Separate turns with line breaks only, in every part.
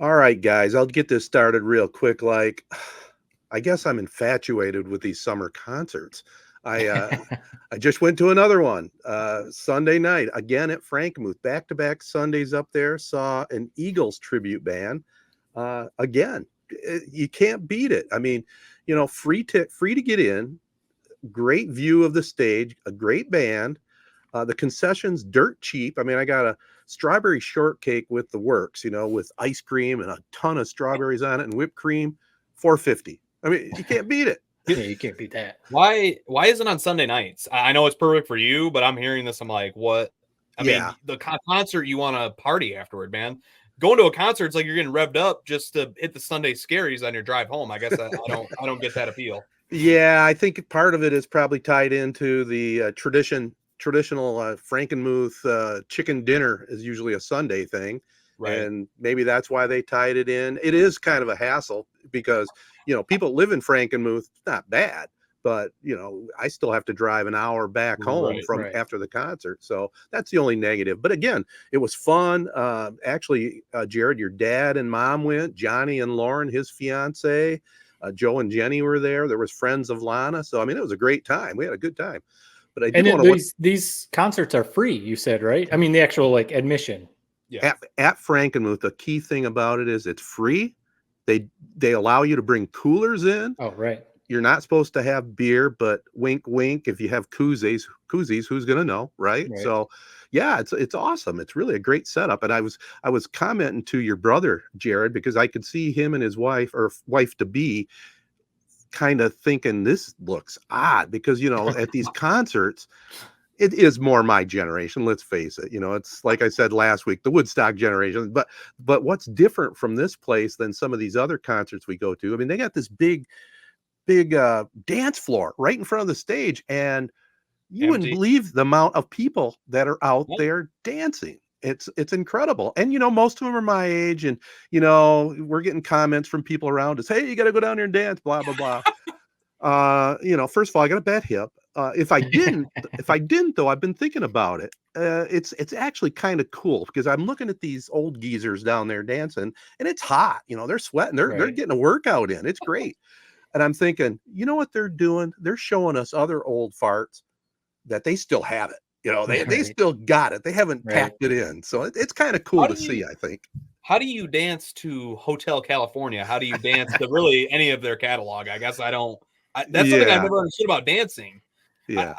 All right, guys, I'll get this started real quick. Like, I guess I'm infatuated with these summer concerts. I uh, I just went to another one Sunday night again at Frankenmuth, back-to-back Sundays up there. Saw an Eagles tribute band again. You can't beat it. I mean, free to get in, great view of the stage, a great band. The concessions dirt cheap. I mean, I got a strawberry shortcake with the works, with ice cream and a ton of strawberries on it and whipped cream, 450. I mean, you can't beat it.
Yeah, you can't beat that.
Why is it on Sunday nights? I know it's perfect for you, but I'm hearing this. I'm like, what? I mean, the concert, you want to party afterward, man. Going to a concert, it's like you're getting revved up just to hit the Sunday scaries on your drive home. I guess I don't get that appeal.
Yeah, I think part of it is probably tied into the traditional Frankenmuth chicken dinner is usually a Sunday thing.
Right.
And maybe that's why they tied it in. It is kind of a hassle because, people live in Frankenmuth. It's not bad, but, I still have to drive an hour back home after the concert. So that's the only negative. But again, it was fun. Actually, Jared, your dad and mom went, Johnny and Lauren, his fiance, Joe and Jenny were there. There was friends of Lana. So, I mean, it was a great time. We had a good time. But I did want to...
These concerts are free, you said, right? I mean, the actual admission.
Yeah. At Frankenmuth, the key thing about it is it's free. They allow you to bring coolers in.
Oh, right.
You're not supposed to have beer, but wink, wink. If you have koozies, who's gonna know, right? So, yeah, it's awesome. It's really a great setup. And I was commenting to your brother Jared because I could see him and his wife or wife to be kind of thinking this looks odd because at these concerts. It is more my generation, let's face it. It's like I said last week, the Woodstock generation. But what's different from this place than some of these other concerts we go to? I mean, they got this big dance floor right in front of the stage, and you wouldn't believe the amount of people that are out there dancing. It's incredible. And most of them are my age, and we're getting comments from people around us, hey, you got to go down here and dance, blah blah blah. First of all, I got a bad hip. If I didn't though, I've been thinking about it. It's actually kind of cool because I'm looking at these old geezers down there dancing, and it's hot. They're sweating. They're getting a workout in. It's great. And I'm thinking, you know what they're doing? They're showing us other old farts that they still have it. They still got it. They haven't packed it in. So it's kind of cool to see, I think.
How do you dance to Hotel California? How do you dance to really any of their catalog? I guess I don't. That's something I've never understood about dancing.
Yeah.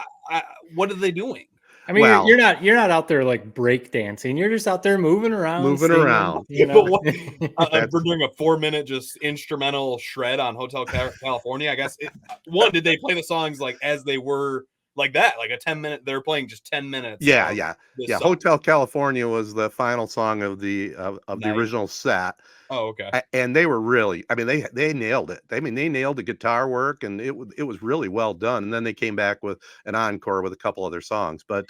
What are they doing?
I mean, you're not out there like break dancing. You're just out there moving around.
We're
doing a 4-minute just instrumental shred on Hotel California. I guess did they play the songs like as they were like that, like a 10-minute? They're playing just 10 minutes.
Yeah. Hotel California was the final song of the original set.
Oh, okay.
And they were really, I mean, they nailed it. I mean, they nailed the guitar work, and it was really well done. And then they came back with an encore with a couple other songs. But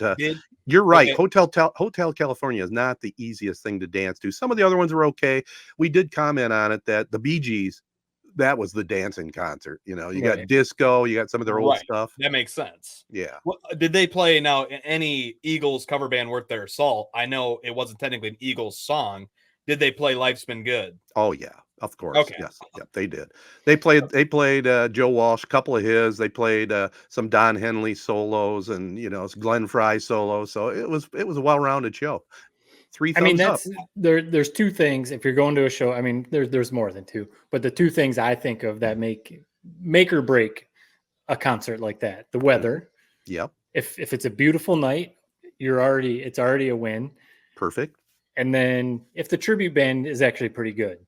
you're right. Okay. Hotel California is not the easiest thing to dance to. Some of the other ones were okay. We did comment on it that the Bee Gees, that was the dancing concert. You got disco, you got some of their old stuff.
That makes sense.
Yeah.
Well, did they play now any Eagles cover band worth their salt? I know it wasn't technically an Eagles song. Did they play Life's Been Good?
Oh yeah, of course.
Okay.
Yes. Yep, they did. They played Joe Walsh, a couple of his. They played some Don Henley solos and Glenn Frey solos. So it was a well-rounded show. 3 thumbs up.
There's two things if you're going to a show. I mean, there's more than two, but the two things I think of that make or break a concert like that: the weather.
Yep.
If it's a beautiful night, it's already a win.
Perfect.
And then if the tribute band is actually pretty good,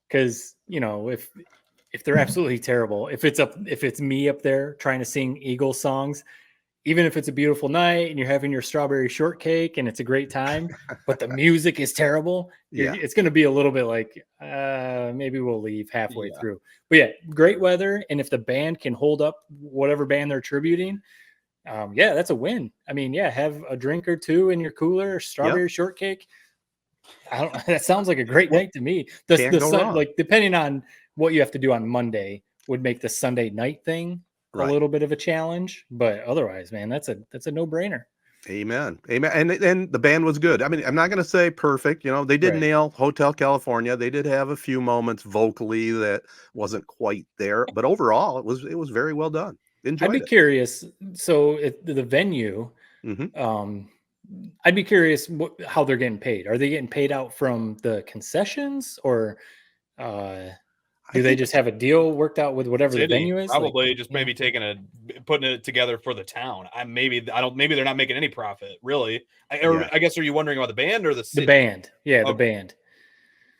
because if they're absolutely terrible, if it's me up there trying to sing Eagles songs, even if it's a beautiful night and you're having your strawberry shortcake and it's a great time, but the music is terrible, it's going to be a little bit like maybe we'll leave halfway through. But yeah, great weather, and if the band can hold up whatever band they're tributing, that's a win. I mean, have a drink or two in your cooler, strawberry shortcake. That sounds like a great night to me. Depending on what you have to do on Monday would make the Sunday night thing a little bit of a challenge, but otherwise, man, that's a no-brainer.
Amen. Amen. And the band was good. I mean, I'm not going to say perfect. They did nail Hotel California. They did have a few moments vocally that wasn't quite there, but overall, it was very well done. Enjoyed
I'd be
it.
curious. So the venue, I'd be curious how they're getting paid. Are they getting paid out from the concessions, or do they just have a deal worked out with whatever the venue is?
Probably just maybe putting it together for the town. Maybe they're not making any profit, really. I guess, are you wondering about the band or the city?
The band. Yeah, okay. The band.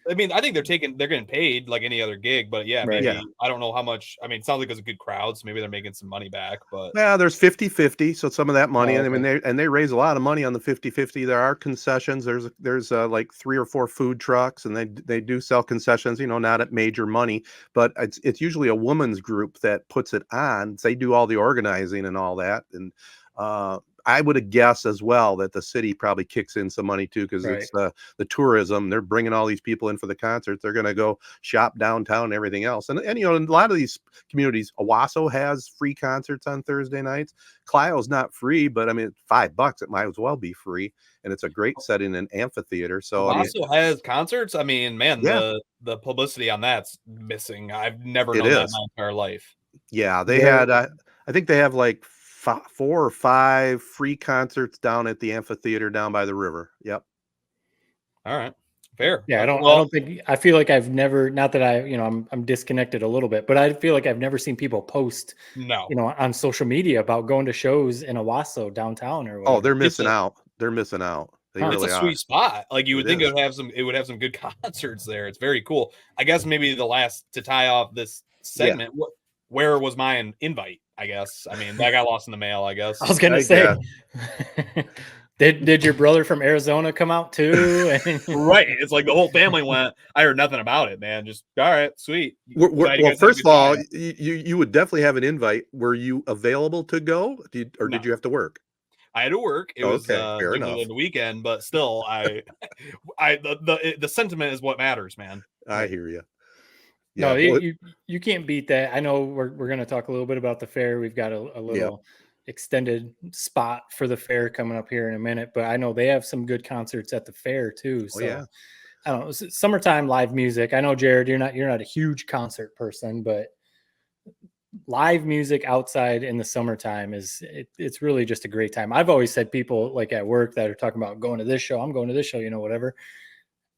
I mean, I think they're getting paid like any other gig, but maybe I don't know how much. I mean, it sounds like it was a good crowd, so maybe they're making some money back. But
there's 50-50, so some of that money, I mean, they raise a lot of money on the 50-50. There are concessions. There's like 3 or 4 food trucks, and they do sell concessions. Not at major money, but it's usually a woman's group that puts it on. They do all the organizing and all that, and I would have guessed as well that the city probably kicks in some money too, because it's the tourism. They're bringing all these people in for the concerts. They're going to go shop downtown and everything else. And in a lot of these communities, Owasso has free concerts on Thursday nights. Clio's not free, but I mean, $5, it might as well be free. And it's a great setting in an amphitheater. So
Owasso has concerts. I mean, man, the publicity on that's missing. I've never known that in my entire life.
Yeah, they had. I think they have like 4 or 5 free concerts down at the amphitheater down by the river. Yep.
All right. Fair.
Yeah, I don't think, I feel like I've never, not that I'm disconnected a little bit, but I feel like I've never seen people post on social media about going to shows in Owasso downtown or whatever.
Oh, they're missing out. They're missing out.
It's a sweet spot. Like you would think it would have some good concerts there. It's very cool. I guess maybe to tie off this segment, where was my invite? I guess. I mean, that got lost in the mail, I guess.
I was going to say, did your brother from Arizona come out too?
Right. It's like the whole family went. I heard nothing about it, man. Just, all right, sweet.
Well, first of all, you would definitely have an invite. Were you available to go? Did you have to work?
I had to work. It was
fair enough.
The weekend, but still, the sentiment is what matters, man.
I hear you.
Yeah, no, you can't beat that. I know we're going to talk a little bit about the fair. We've got a little extended spot for the fair coming up here in a minute, but I know they have some good concerts at the fair too. So I don't know, summertime live music. I know, Jared, you're not a huge concert person, but live music outside in the summertime it's really just a great time. I've always said people like at work that are talking about going to this show, I'm going to this show, whatever.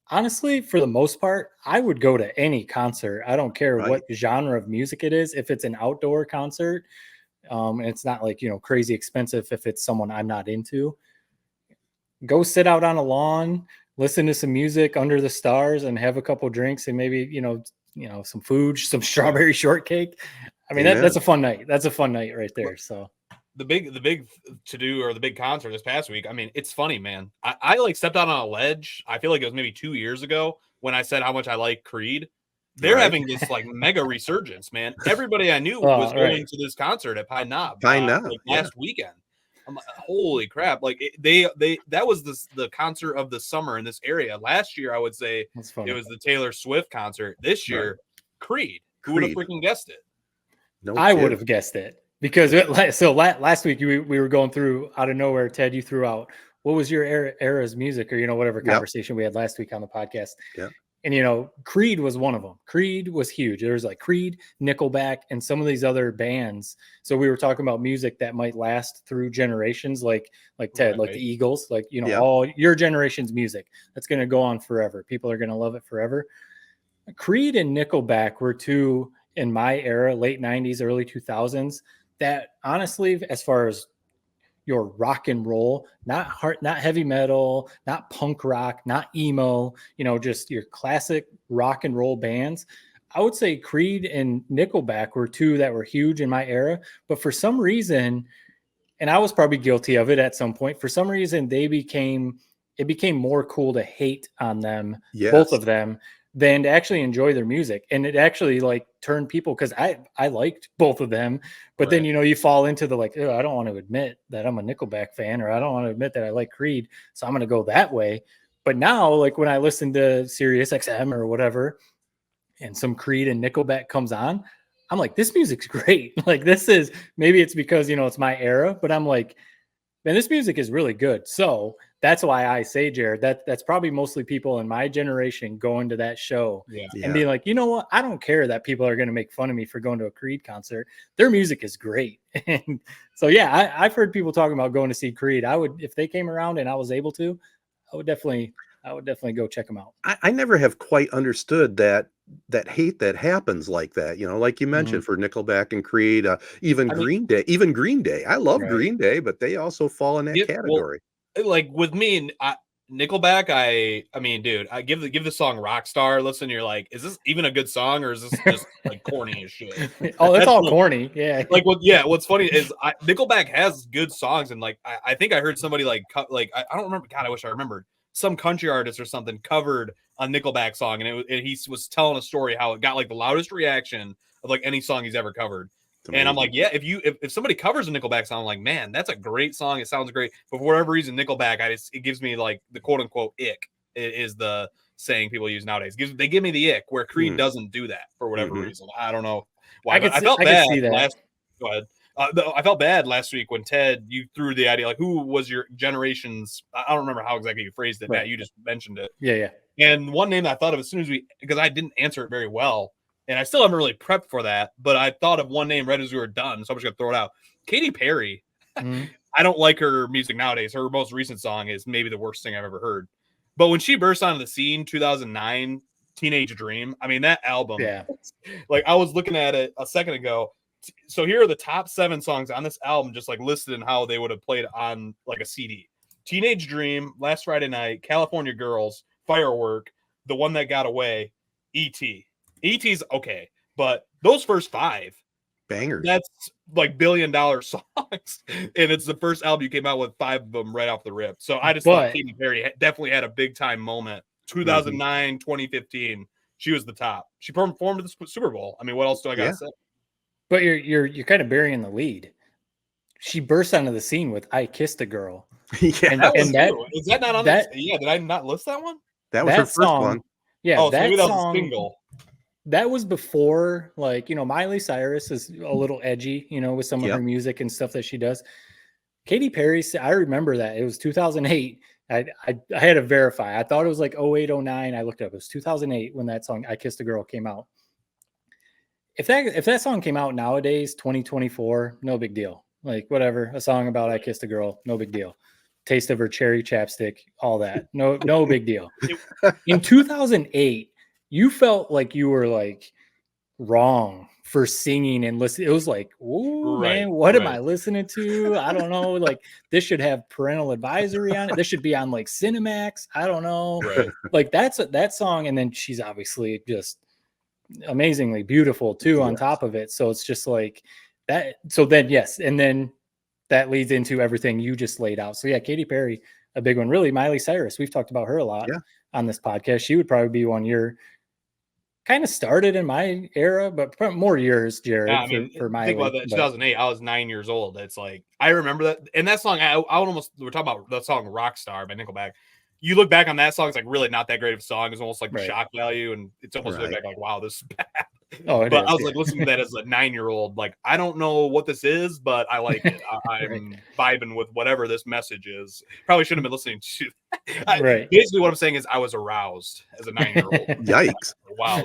Honestly, for the most part, I would go to any concert. I don't care what genre of music it is. If it's an outdoor concert, and it's not like, crazy expensive, if it's someone I'm not into, go sit out on a lawn, listen to some music under the stars and have a couple drinks and maybe, some food, some strawberry shortcake. I mean, that's a fun night. That's a fun night right there. So
the big to do, or the big concert this past week. I mean, it's funny, man. I like stepped out on a ledge. I feel like it was maybe 2 years ago when I said how much I like Creed. They're having this like mega resurgence, man. Everybody I knew was going to this concert at Pine Knob last weekend. I'm like, holy crap. Like that was the concert of the summer in this area. Last year, I would say it was the Taylor Swift concert. This year, Creed. Who would have freaking guessed it?
I would have guessed it. Because last week we were going through out of nowhere, Ted, you threw out, what was your era's music or, whatever conversation we had last week on the podcast.
Yeah.
And, Creed was one of them. Creed was huge. There was like Creed, Nickelback, and some of these other bands. So we were talking about music that might last through generations, like Ted, like the Eagles, like, all your generation's music that's going to go on forever. People are going to love it forever. Creed and Nickelback were two in my era, late 90s, early 2000s, that honestly, as far as your rock and roll, not heavy metal, not punk rock, not emo, just your classic rock and roll bands, I would say Creed and Nickelback were two that were huge in my era. But for some reason, and I was probably guilty of it at some point, for some reason it became more cool to hate on them, both of them, than to actually enjoy their music. And it actually like turned people, because I liked both of them, but then you fall into the like, I don't want to admit that I'm a Nickelback fan, or I don't want to admit that I like Creed, so I'm going to go that way. But now, like when I listen to Sirius XM or whatever, and some Creed and Nickelback comes on, I'm like, this music's great. Like this is, maybe it's because it's my era, but I'm like, man, this music is really good. So that's why I say, Jared, that's probably mostly people in my generation going to that show and being like, you know what? I don't care that people are going to make fun of me for going to a Creed concert. Their music is great. And so, yeah, I've heard people talking about going to see Creed. I would, if they came around and I was able to, I would definitely go check them out.
I never have quite understood that hate that happens like that, like you mentioned for Nickelback and Creed, even Green Day. I love Green Day, but they also fall in that category.
Well, like with me, Nickelback, I mean, dude, I give the song Rockstar. Listen, you're like, is this even a good song, or is this just like corny as shit?
Oh, that's all corny. Yeah.
Like what's funny is Nickelback has good songs, and like I think I heard somebody I don't remember. God, I wish I remembered. Some country artist or something covered a Nickelback song, and he was telling a story how it got like the loudest reaction of like any song he's ever covered. And I'm like, yeah, if somebody covers a Nickelback song, I'm like, man, that's a great song. It sounds great. But for whatever reason, Nickelback, it gives me like the quote unquote ick is the saying people use nowadays. They give me the ick, where Creed doesn't do that for whatever reason. I don't know why. I felt bad last. Go ahead. I felt bad last week when Ted, you threw the idea, like, who was your generation's, I don't remember how exactly you phrased it, Matt, you just mentioned it.
Yeah.
And one name that I thought of as soon as because I didn't answer it very well, and I still haven't really prepped for that, but I thought of one name right as we were done, so I'm just going to throw it out. Katy Perry. I don't like her music nowadays. Her most recent song is maybe the worst thing I've ever heard. But when she burst onto the scene, 2009, Teenage Dream, I mean, that album, like I was looking at it a second ago. So here are the top 7 songs on this album, just like listed in how they would have played on like a CD. Teenage Dream, Last Friday Night, California Girls, Firework, The One That Got Away, E.T. E.T.'s okay, but those first 5
bangers.
That's like billion-dollar songs, and it's the first album you came out with 5 of them right off the rip. So I just thought Katy Perry definitely had a big-time moment. 2009, 2015, she was the top. She performed at the Super Bowl. I mean, what else do I gotta say?
But you're kind of burying the lead. She burst onto the scene with "I Kissed a Girl."
Is that not on that? Yeah, did I not list that one?
That was her first one.
Yeah,
so maybe that was a single.
That was before, like, Miley Cyrus is a little edgy, with some of her music and stuff that she does. Katy Perry, I remember that. It was 2008. I had to verify. I thought it was like 08, 09. I looked up. It was 2008 when that song "I Kissed a Girl" came out. If that song came out nowadays, 2024, no big deal. Like, whatever, a song about "I Kissed a Girl," no big deal. Taste of her cherry chapstick, all that, no big deal. In 2008, you felt like you were like wrong for singing and listening. It was like, oh man, what am I listening to? I don't know. Like, this should have parental advisory on it. This should be on like Cinemax. I don't know. Like that song, and then she's obviously just amazingly beautiful too on top of it. So it's just like that. So then and then that leads into everything you just laid out. So yeah, Katy Perry, a big one. Really, Miley Cyrus, we've talked about her a lot on this podcast. She would probably be one you're kind of started in my era, but more years, Jared.
Yeah, I mean, for Miley. Think about that. 2008, I was 9 years old. It's like I remember that, and that song. We're talking about the song "Rockstar" by Nickelback. You look back on that song, it's like really not that great of a song. It's almost like shock value, and it's almost look back like, wow, this is bad.
But
I was like listening to that as a 9-year-old. Like, I don't know what this is, but I like it. I'm vibing with whatever this message is. Probably shouldn't have been listening to. Basically, what I'm saying is I was aroused as a 9-year-old.
Yikes!
Wow,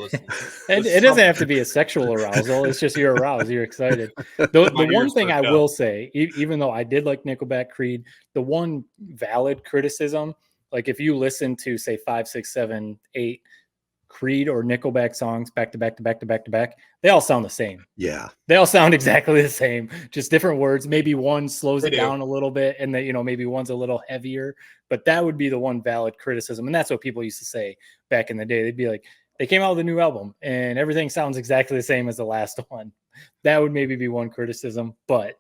it doesn't have to be a sexual arousal. It's just you're aroused. You're excited. The one thing I will say, even though I did like Nickelback, Creed, the one valid criticism. Like if you listen to say 5, 6, 7, 8 Creed or Nickelback songs back to back, they all sound the same.
Yeah.
They all sound exactly the same, just different words. Maybe one slows it down a little bit and that, maybe one's a little heavier, but that would be the one valid criticism. And that's what people used to say back in the day. They'd be like, they came out with a new album and everything sounds exactly the same as the last one. That would maybe be one criticism, but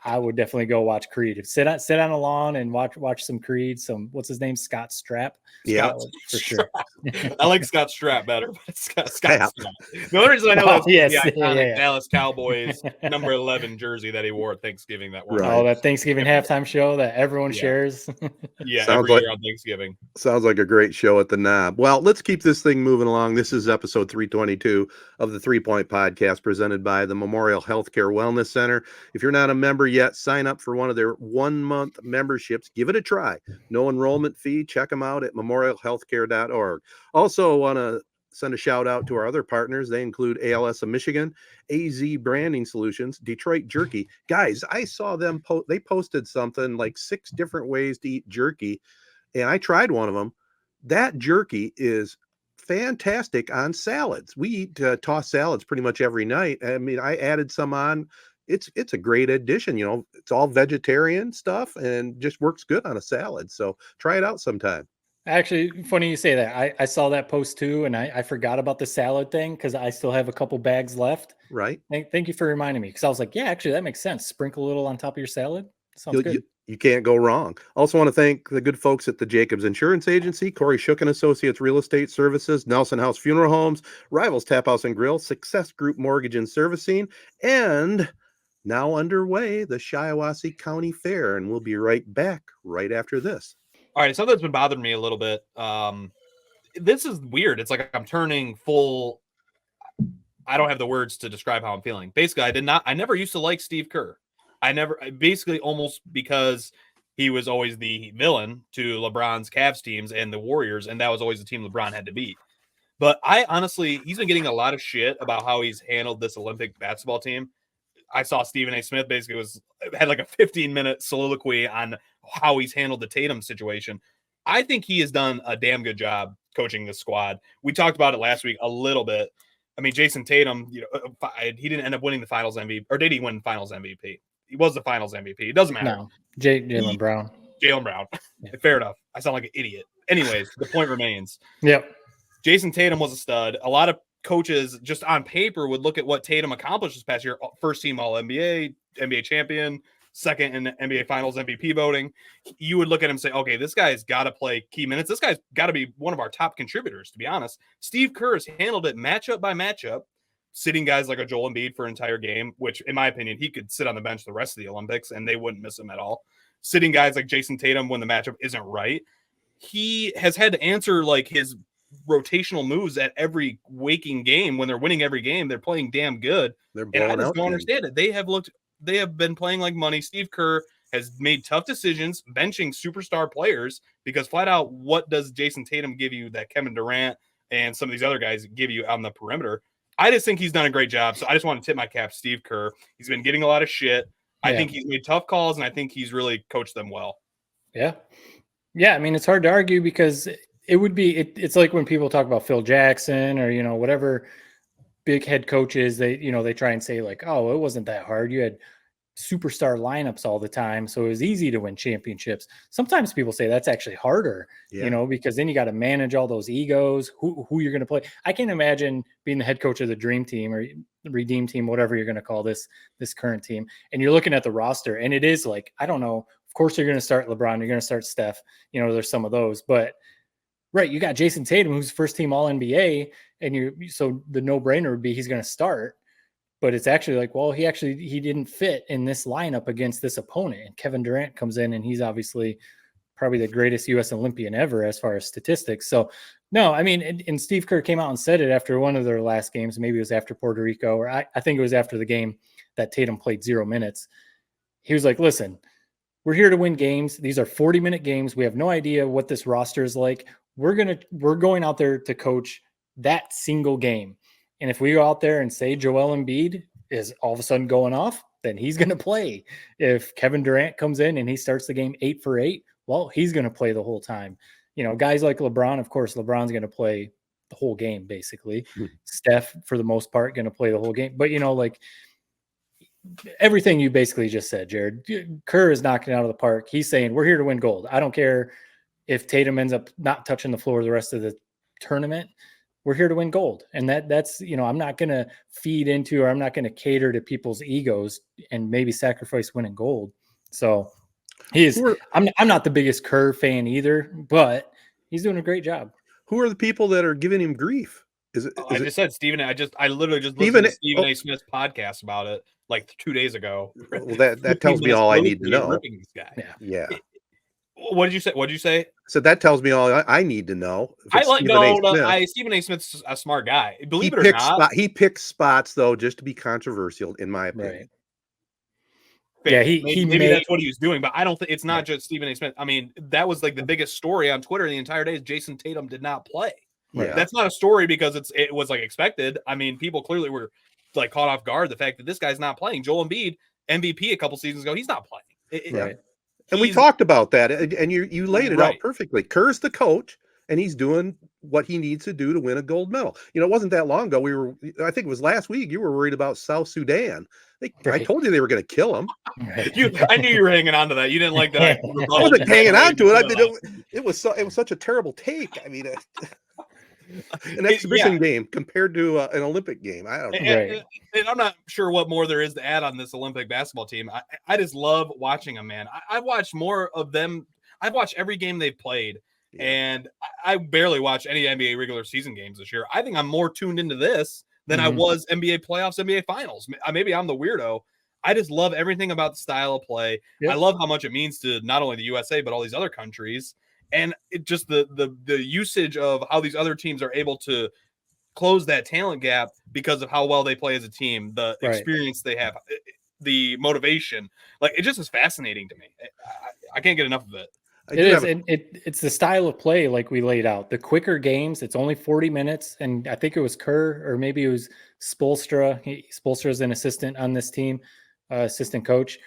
I would definitely go watch Creed. Sit on a lawn and watch some Creed. What's his name? Scott Strapp. For sure.
I like Scott Strapp better, but Scott Strapp. The only reason I know that's the iconic Dallas Cowboys number 11 jersey that he wore at Thanksgiving.
That Thanksgiving halftime show that everyone shares.
Every year on Thanksgiving.
Sounds like a great show at the Knob. Well, let's keep this thing moving along. This is episode 322 of the 3 Point Podcast, presented by the Memorial Healthcare Wellness Center. If you're not a member, yet, sign up for one of their 1-month memberships. Give it a try. No enrollment fee. Check them out at memorialhealthcare.org. Also want to send a shout out to our other partners. They include ALS of Michigan, AZee Branding Solutions, Detroit Jerky. Guys, I saw them they posted something like 6 different ways to eat jerky, and I tried one of them. That jerky is fantastic on salads. We eat tossed salads pretty much every night. I mean, I added some on. It's a great addition. You know, it's all vegetarian stuff and just works good on a salad. So try it out sometime.
Actually, funny you say that. I saw that post too, and I forgot about the salad thing because I still have a couple bags left.
Right.
Thank you for reminding me, because I was like, yeah, actually, that makes sense. Sprinkle a little on top of your salad. Sounds good.
You can't go wrong. Also want to thank the good folks at the Jacobs Insurance Agency, Kori Shook & Associates Real Estate Services, Nelson House Funeral Homes, Rivals Taphouse and Grille, Success Group Mortgage and Servicing, and now underway, the Shiawassee County Fair. And we'll be right back right after this.
All right, something that's been bothering me a little bit. This is weird. It's like I'm turning full. I don't have the words to describe how I'm feeling. Basically, I never used to like Steve Kerr. Basically almost because he was always the villain to LeBron's Cavs teams and the Warriors, and that was always the team LeBron had to beat. But he's been getting a lot of shit about how he's handled this Olympic basketball team. I saw Stephen A. Smith basically had like a 15-minute soliloquy on how he's handled the Tatum situation. I think he has done a damn good job coaching this squad. We talked about it last week a little bit. I mean, Jason Tatum, he didn't end up winning the Finals MVP, or did he win Finals MVP? He was the Finals MVP. It doesn't matter.
No, Jaylen Brown.
Jaylen Brown. Yeah. Fair enough. I sound like an idiot. Anyways, the point remains.
Yep.
Jason Tatum was a stud. A lot of coaches just on paper would look at what Tatum accomplished this past year. First team All-NBA, NBA champion, second in NBA Finals MVP voting. You would look at him and say, okay, this guy's got to play key minutes. This guy's got to be one of our top contributors, to be honest. Steve Kerr has handled it matchup by matchup, sitting guys like a Joel Embiid for an entire game, which in my opinion, he could sit on the bench the rest of the Olympics and they wouldn't miss him at all. Sitting guys like Jason Tatum when the matchup isn't right. He has had to answer like his rotational moves at every waking game. When they're winning every game, they're playing damn good. And I just don't understand it. They have been playing like money. Steve Kerr has made tough decisions, benching superstar players, because flat out, what does Jason Tatum give you that Kevin Durant and some of these other guys give you on the perimeter? I just think he's done a great job. So I just want to tip my cap to Steve Kerr. He's been getting a lot of shit. I think he's made tough calls, and I think he's really coached them well. Yeah.
Yeah. I mean, it's hard to argue, because it would be, it's like when people talk about Phil Jackson or, whatever big head coaches, they try and say like, oh, it wasn't that hard. You had superstar lineups all the time, so it was easy to win championships. Sometimes people say that's actually harder, because then you got to manage all those egos, who you're going to play. I can't imagine being the head coach of the dream team or the redeem team, whatever you're going to call this current team. And you're looking at the roster, and it is like, I don't know, of course you're going to start LeBron, you're going to start Steph, there's some of those, but right, you got Jason Tatum, who's first team All NBA, and so the no-brainer would be he's going to start. But it's actually like, well, he didn't fit in this lineup against this opponent. And Kevin Durant comes in, and he's obviously probably the greatest U.S. Olympian ever as far as statistics. So, no, I mean, and Steve Kerr came out and said it after one of their last games. Maybe it was after Puerto Rico, or I think it was after the game that Tatum played 0 minutes. He was like, listen, we're here to win games. These are 40-minute games. We have no idea what this roster is like. We're going out there to coach that single game. And if we go out there and say Joel Embiid is all of a sudden going off, then he's going to play. If Kevin Durant comes in and he starts the game 8 for 8, well, he's going to play the whole time. Guys like LeBron, of course, LeBron's going to play the whole game, basically. Steph, for the most part, going to play the whole game. But, like everything you basically just said, Jared, Kerr is knocking it out of the park. He's saying, we're here to win gold. I don't care if Tatum ends up not touching the floor the rest of the tournament. We're here to win gold. And that's, I'm not going to feed into, or I'm not going to cater to people's egos and maybe sacrifice winning gold. So I'm not the biggest Kerr fan either, but he's doing a great job.
Who are the people that are giving him grief?
I just said Stephen. I literally just listened to Stephen A. Smith's podcast about it like 2 days ago.
Well, that tells me all I need to know.
This guy.
Yeah.
What did you say?
So that tells me all I need to know.
Stephen A. Smith's a smart guy. Believe it or not,
he picks spots though just to be controversial, in my opinion.
Yeah,
maybe that's what he was doing, but I don't think it's not just Stephen A. Smith. I mean, that was like the biggest story on Twitter the entire day is Jason Tatum did not play.
Yeah.
That's not a story because it was like expected. I mean, people clearly were like caught off guard the fact that this guy's not playing. Joel Embiid, MVP a couple seasons ago, he's not playing.
Right.
And we talked about that, and you laid it out
Right.
perfectly. Kerr's the coach, and he's doing what he needs to do to win a gold medal. You know, it wasn't that long ago. I think it was last week, you were worried about South Sudan. I told you they were going to kill him.
Right.
I knew you were hanging on to that. You didn't like that.
I wasn't hanging on to it. I mean, it was such a terrible take. I mean, an exhibition game compared to an Olympic game. I don't know.
And I'm not sure what more there is to add on this Olympic basketball team. I just love watching them, man. I've watched more of them. I've watched every game they've played, and I barely watch any NBA regular season games this year. I think I'm more tuned into this than I was NBA playoffs, NBA finals. Maybe I'm the weirdo. I just love everything about the style of play. Yep. I love how much it means to not only the USA, but all these other countries. And it just the usage of how these other teams are able to close that talent gap because of how well they play as a team, the experience they have, the motivation. Like, it just is fascinating to me. I can't get enough of it.
It is, and it's the style of play like we laid out. The quicker games, it's only 40 minutes, and I think it was Kerr or maybe it was Spoelstra. Spoelstra is an assistant on this team, assistant coach.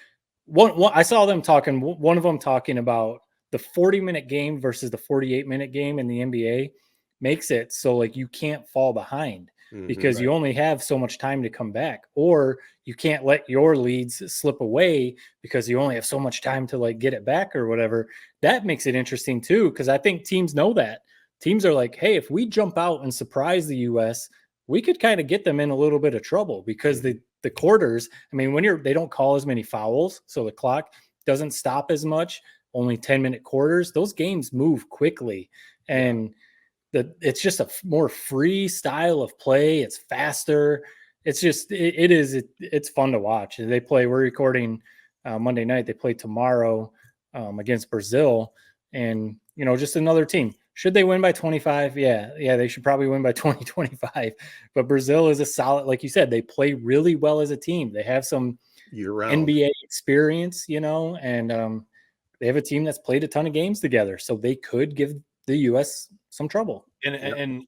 I saw them talking. One of them talking about the 40-minute game versus the 48-minute game in the NBA makes it so like you can't fall behind because you only have so much time to come back, or you can't let your leads slip away because you only have so much time to like get it back or whatever. That makes it interesting too, because I think teams know that. Teams are like, hey, if we jump out and surprise the US, we could kind of get them in a little bit of trouble because the quarters, I mean, they don't call as many fouls, so the clock doesn't stop as much, only 10-minute quarters. Those games move quickly, and it's just a more free style of play. It's faster. It's just, it's fun to watch. We're recording Monday night. They play tomorrow against Brazil, and, you know, just another team. Should they win by 25? Yeah, they should probably win by 20, 25. But Brazil is a solid, like you said, they play really well as a team. They have some NBA experience, you know, and they have a team that's played a ton of games together. So they could give the U.S. some trouble.
And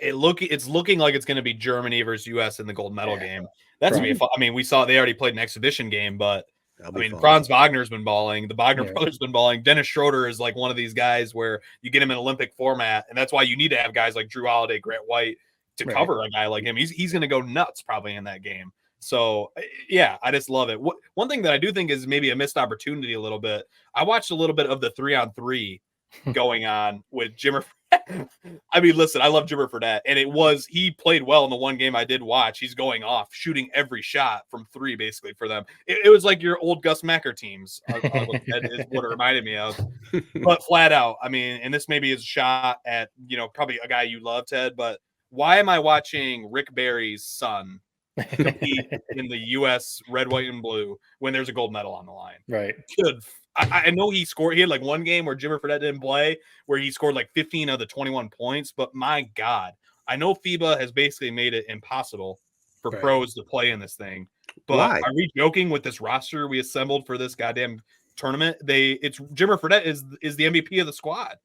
it's looking like it's going to be Germany versus U.S. in the gold medal game. That's going to be fun. I mean, we saw they already played an exhibition game, but I mean, Franz Wagner's been balling. The Wagner brothers been balling. Dennis Schroeder is like one of these guys where you get him in Olympic format, and that's why you need to have guys like Drew Holiday, Grant White to cover a guy like him. He's going to go nuts probably in that game. So, yeah, I just love it. One thing that I do think is maybe a missed opportunity a little bit. I watched a little bit of the 3-on-3 going on with Jimmer. I mean, listen, I love Jimmer Fredette, and he played well in the one game I did watch. He's going off, shooting every shot from three, basically, for them. It was like your old Gus Macker teams, that is what it reminded me of. But flat out, I mean, and this maybe is a shot at, you know, probably a guy you love, Ted, but why am I watching Rick Barry's son compete in the U.S. red, white, and blue when there's a gold medal on the line?
Right.
Good. I know he scored. He had like one game where Jimmer Fredette didn't play, where he scored like 15 of the 21 points. But my God, I know FIBA has basically made it impossible for pros to play in this thing. But are we joking with this roster we assembled for this goddamn tournament? It's Jimmer Fredette is the MVP of the squad.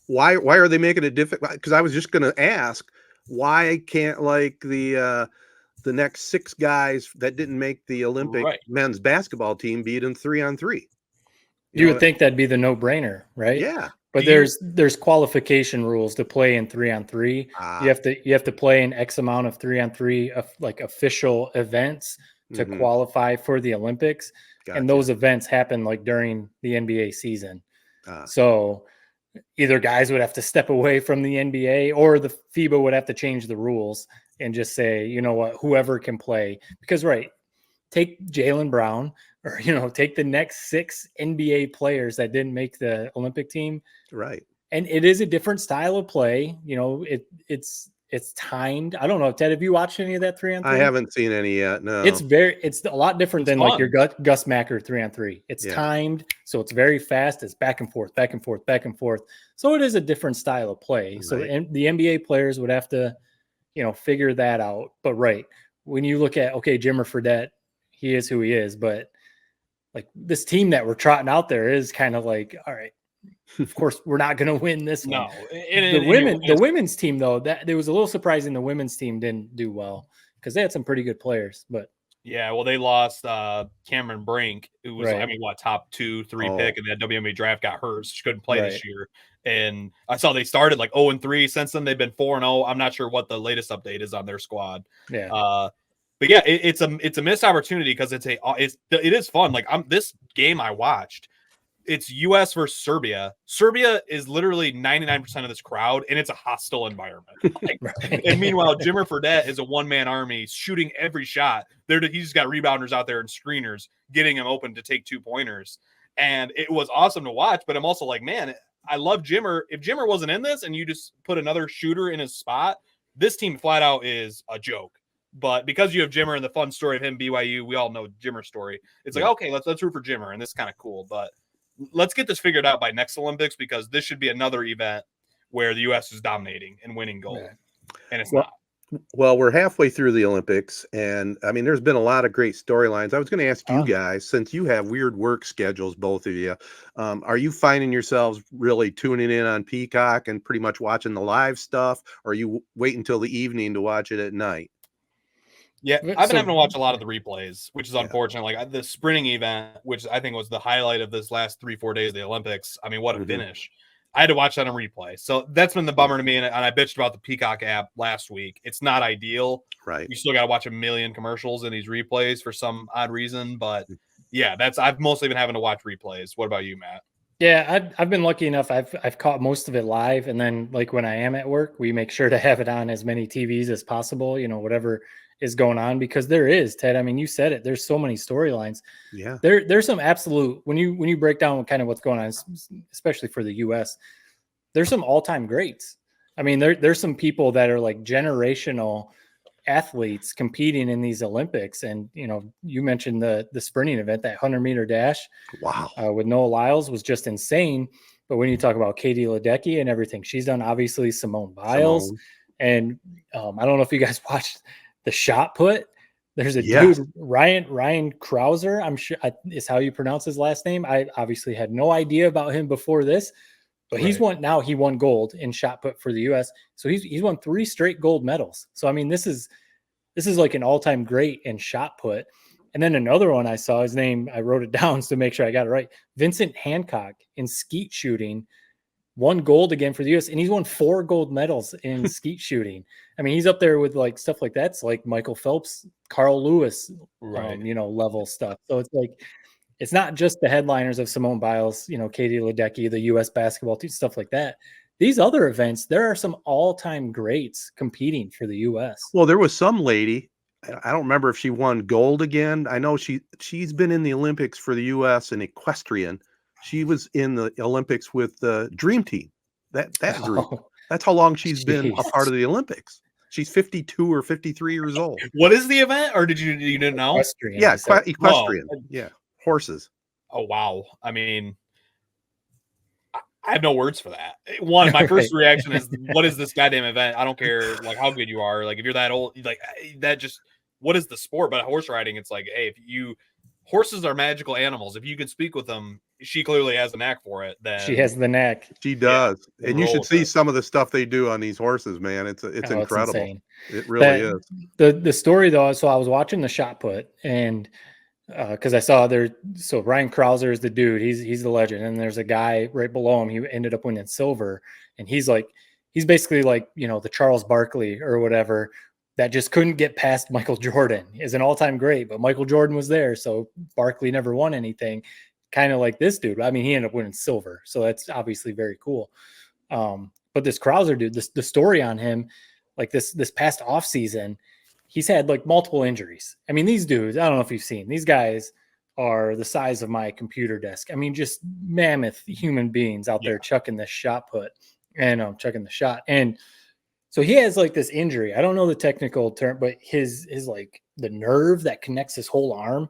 Why are they making it difficult? Because I was just going to ask, why can't like the next 6 guys that didn't make the Olympic men's basketball team beat in 3-on-3?
You would think that'd be the no-brainer, right?
Yeah.
But there's qualification rules to play in 3-on-3. You have to play an X amount of 3-on-3 of like official events to qualify for the Olympics. Gotcha. And those events happen like during the NBA season. So either guys would have to step away from the NBA, or the FIBA would have to change the rules and just say, you know what, whoever can play. Because take Jaylen Brown, or, you know, take the next 6 NBA players that didn't make the Olympic team. Right. And it is a different style of play. You know, it's timed. I don't know, Ted, have you watched any of that 3-on-3?
I haven't seen any yet. No.
It's a lot different than fun. Like your Gus Macker 3-on-3. It's timed, so it's very fast. It's back and forth, back and forth, back and forth. So it is a different style of play. Right. So the NBA players would have to, you know, figure that out. But when you look at, Jimmer Fredette, he is who he is, but like this team that we're trotting out there is kind of like, all right, of course we're not going to win this one. The women's team though, that it was a little surprising the women's team didn't do well because they had some pretty good players, but
yeah, well, they lost Cameron Brink, who was, I mean, top 2-3 pick, and the WNBA draft got hurt. So she couldn't play this year. And I saw they started like 0-3. Since then, they've been 4-0. I'm not sure what the latest update is on their squad.
Yeah.
But yeah, it's a missed opportunity because it is fun. Like this game I watched, it's U.S. versus Serbia. Serbia is literally 99% of this crowd, and it's a hostile environment. Like, and meanwhile, Jimmer Fredette is a one-man army shooting every shot. He's just got rebounders out there and screeners getting him open to take 2-pointers. And it was awesome to watch, but I'm also like, man, I love Jimmer. If Jimmer wasn't in this and you just put another shooter in his spot, this team flat out is a joke. But because you have Jimmer and the fun story of him, BYU, we all know Jimmer's story. It's like, okay, let's root for Jimmer, and this is kind of cool. But let's get this figured out by next Olympics, because this should be another event where the U.S. is dominating and winning gold, and it's not.
Well, we're halfway through the Olympics, and I mean, there's been a lot of great storylines. I was going to ask you guys, since you have weird work schedules, both of you, are you finding yourselves really tuning in on Peacock and pretty much watching the live stuff, or you wait until the evening to watch it at night?
Yeah, I've been having to watch a lot of the replays, which is unfortunate. Like the sprinting event, which I think was the highlight of this last 3-4 days of the Olympics. I mean, what a finish. I had to watch that on replay. So that's been the bummer to me. And I bitched about the Peacock app last week. It's not ideal.
Right.
You still got to watch a million commercials in these replays for some odd reason. But yeah, I've mostly been having to watch replays. What about you, Matt?
Yeah, I've been lucky enough. I've caught most of it live. And then like when I am at work, we make sure to have it on as many TVs as possible, whatever is going on, because there is, Ted. I mean, you said it. There's so many storylines.
Yeah.
There's some absolute, when you break down kind of what's going on, especially for the US, there's some all-time greats. I mean, there's some people that are like generational athletes competing in these Olympics. And, you mentioned the sprinting event, that 100-meter dash.
Wow.
With Noah Lyles was just insane. But when you talk about Katie Ledecky and everything she's done, obviously Simone Biles. And I don't know if you guys watched the shot put. There's a dude, Ryan Krauser, I'm sure is how you pronounce his last name. I obviously had no idea about him before this, but he won gold in shot put for the US. So he's won 3 straight gold medals. So I mean, this is like an all-time great in shot put. And then another one I saw, his name, I wrote it down to make sure I got it right. Vincent Hancock in skeet shooting, won gold again for the US, and he's won 4 gold medals in skeet shooting. I mean, he's up there with like stuff like that's like Michael Phelps, Carl Lewis, level stuff. So it's like, it's not just the headliners of Simone Biles, Katie Ledecky, the US basketball team, stuff like that. These other events, there are some all-time greats competing for the US.
Well, there was some lady, I don't remember if she won gold again. I know she's been in the Olympics for the US in equestrian. She was in the Olympics with the Dream Team. That group. That's how long she's been a part of the Olympics. She's 52 or 53 years old.
What is the event? Or you didn't know?
Equestrian.
Yeah, equestrian. Yeah, horses.
Oh, wow. I mean, I have no words for that. One, my first reaction is, what is this goddamn event? I don't care like how good you are. Like if you're that old, like that just, what is the sport? But horse riding, it's like, hey, horses are magical animals. If you can speak with them, she clearly has a knack for it. Then
she has the knack.
She does. Yeah, and you should see some of the stuff they do on these horses, man. It's incredible. It really is.
The story though, so I was watching the shot put, and because I saw so Ryan Krauser is the dude, he's the legend, and there's a guy right below him, he ended up winning silver, and he's basically like, the Charles Barkley or whatever, that just couldn't get past Michael Jordan. Is an all-time great, but Michael Jordan was there, so Barkley never won anything. Kind of like this dude. I mean, he ended up winning silver, so that's obviously very cool. But this Krauser dude, the story on him, like this past off season, he's had like multiple injuries. I mean, these dudes, I don't know if you've seen, these guys are the size of my computer desk. I mean, just mammoth human beings out there chucking this shot put and chucking the shot. And so he has like this injury. I don't know the technical term, but his like the nerve that connects his whole arm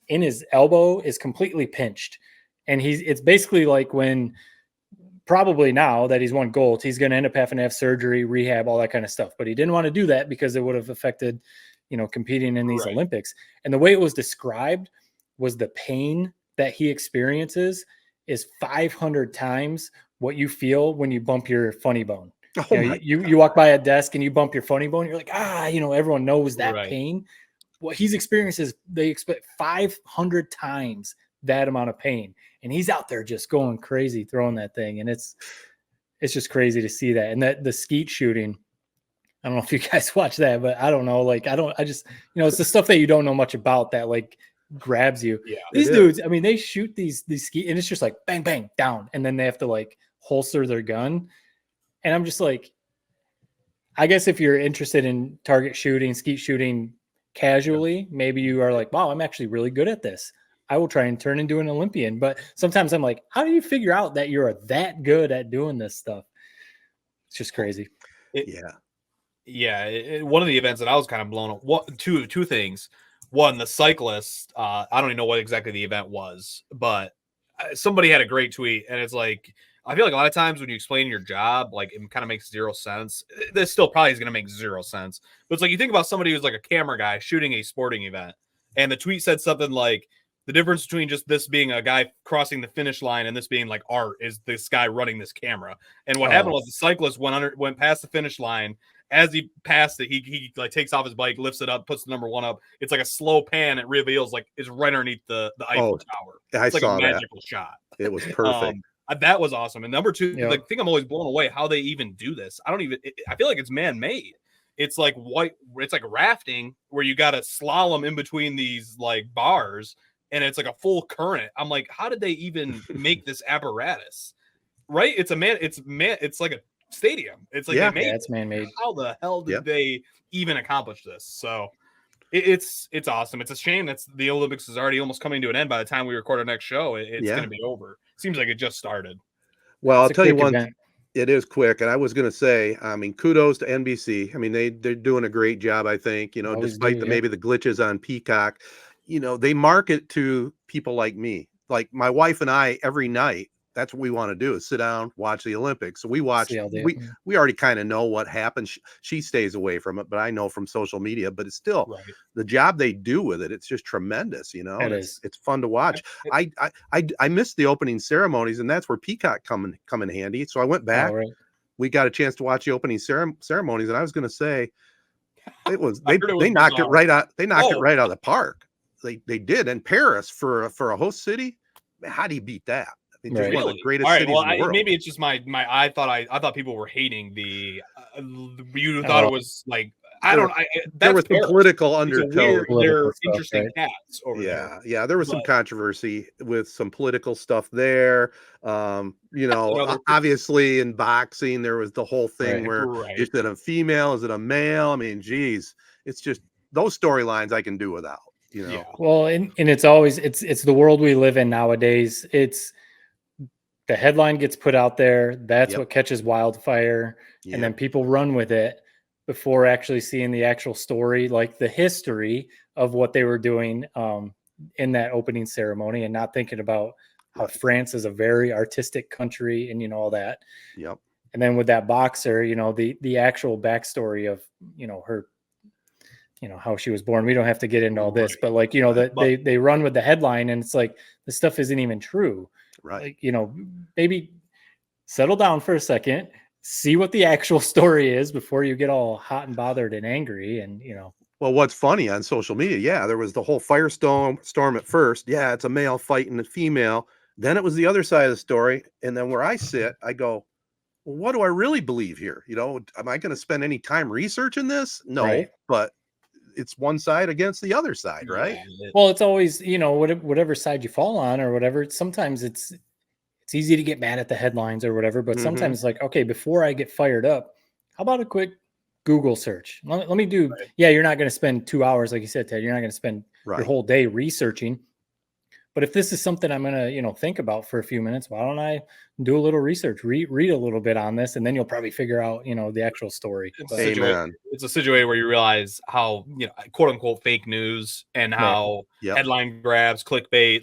in his elbow is completely pinched. And it's basically like when probably now that he's won gold, he's going to end up having to have surgery, rehab, all that kind of stuff. But he didn't want to do that because it would have affected competing in these
Right.
Olympics. And the way it was described was the pain that he experiences is 500 times what you feel when you bump your funny bone. You walk by a desk and you bump your funny bone. You're like, everyone knows that pain. What he's experienced they expect 500 times that amount of pain. And he's out there just going crazy, throwing that thing. And it's just crazy to see that. And that the skeet shooting, I don't know if you guys watch that, but I don't know. It's the stuff that you don't know much about that grabs you.
Yeah,
these dudes, I mean, they shoot these skeet and it's just like bang, bang down. And then they have to holster their gun. And I'm just like, I guess if you're interested in target shooting, skeet shooting casually, maybe you are like, wow, I'm actually really good at this. I will try and turn into an Olympian. But sometimes I'm like, how do you figure out that you're that good at doing this stuff? It's just crazy.
One of the events that I was kind of blown up. Two things. One, the cyclist. I don't even know what exactly the event was, but somebody had a great tweet, and it's like, I feel like a lot of times when you explain your job, it kind of makes zero sense. This still probably is going to make zero sense. But it's like you think about somebody who's like a camera guy shooting a sporting event, and the tweet said something like, the difference between just this being a guy crossing the finish line and this being art is this guy running this camera. And what happened was the cyclist went past the finish line. As he passed it, he takes off his bike, lifts it up, puts the number 1 up. It's like a slow pan. It reveals it's right underneath the Eiffel Tower. It's like a magical shot.
It was perfect.
That was awesome. And number 2, the thing I'm always blown away how they even do this. I feel like it's man-made. It's like it's like rafting where you got to slalom in between these bars, and it's like a full current. I'm like, how did they even make this apparatus? Right? It's like a stadium. It's like
it's man-made.
How the hell did they even accomplish this? So it's awesome. It's a shame that the Olympics is already almost coming to an end. By the time we record our next show, it's going to be over. Seems like it just started.
Well, I'll tell you one. It is quick, and I was going to say, I mean, kudos to NBC. I mean, they're doing a great job. I think despite maybe the glitches on Peacock, they market to people like me, like my wife and I. Every night, that's what we want to do is sit down, watch the Olympics. So we watch. We already kind of know what happens. She stays away from it, but I know from social media. But it's still the job they do with it. It's just tremendous. It's fun to watch. I missed the opening ceremonies, and that's where Peacock come in handy. So I went back. We got a chance to watch the opening ceremonies, and I was going to say, it was they knocked it right out. They knocked it right out of the park. They did. And Paris for a host city, how do you beat that? One of the greatest cities in the world.
Maybe it's just my I thought people were hating the you thought it was like
there was some political undertone.
They're interesting cats over there.
Yeah, there was some controversy with some political stuff there. Obviously in boxing there was the whole thing where is it a female, is it a male? I mean, geez, it's just those storylines I can do without.
Well, and it's always it's the world we live in nowadays. It's the headline gets put out there. That's what catches wildfire. And then people run with it before actually seeing the actual story, like the history of what they were doing in that opening ceremony, and not thinking about how France is a very artistic country and, all that.
Yep.
And then with that boxer, the actual backstory of, her, how she was born. We don't have to get into all this, but they run with the headline and it's like, this stuff isn't even true.
Right.
Maybe settle down for a second, see what the actual story is before you get all hot and bothered and angry. And,
well, what's funny on social media, there was the whole firestorm at first. Yeah, it's a male fighting a female. Then it was the other side of the story. And then where I sit, I go, well, what do I really believe here? Am I going to spend any time researching this? No, but it's one side against the other side, right?
Well, it's always, whatever side you fall on or whatever. Sometimes it's easy to get mad at the headlines or whatever, but sometimes it's like, okay, before I get fired up, how about a quick Google search? Let me do. Right. Yeah, you're not going to spend 2 hours, like you said, Ted. You're not going to spend your whole day researching. But if this is something I'm going to, think about for a few minutes, why don't I do a little research, read a little bit on this, and then you'll probably figure out, the actual story.
It's a situation where you realize how, quote unquote, fake news and how headline grabs, clickbait,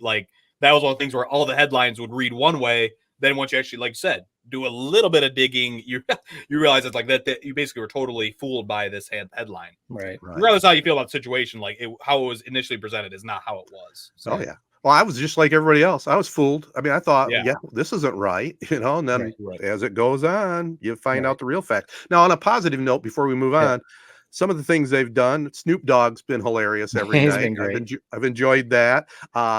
that was one of the things where all the headlines would read one way. Then once you actually, like you said, do a little bit of digging, you realize it's like that you basically were totally fooled by this headline.
Right.
Regardless how you feel about the situation, like how it was initially presented is not how it was.
So. Oh yeah. Well, I was just like everybody else. I was fooled. I mean, I thought, this isn't right, and then as it goes on, you find out the real fact. Now, on a positive note, before we move on, some of the things they've done, Snoop Dogg's been hilarious every night.
Been great.
I've enjoyed that.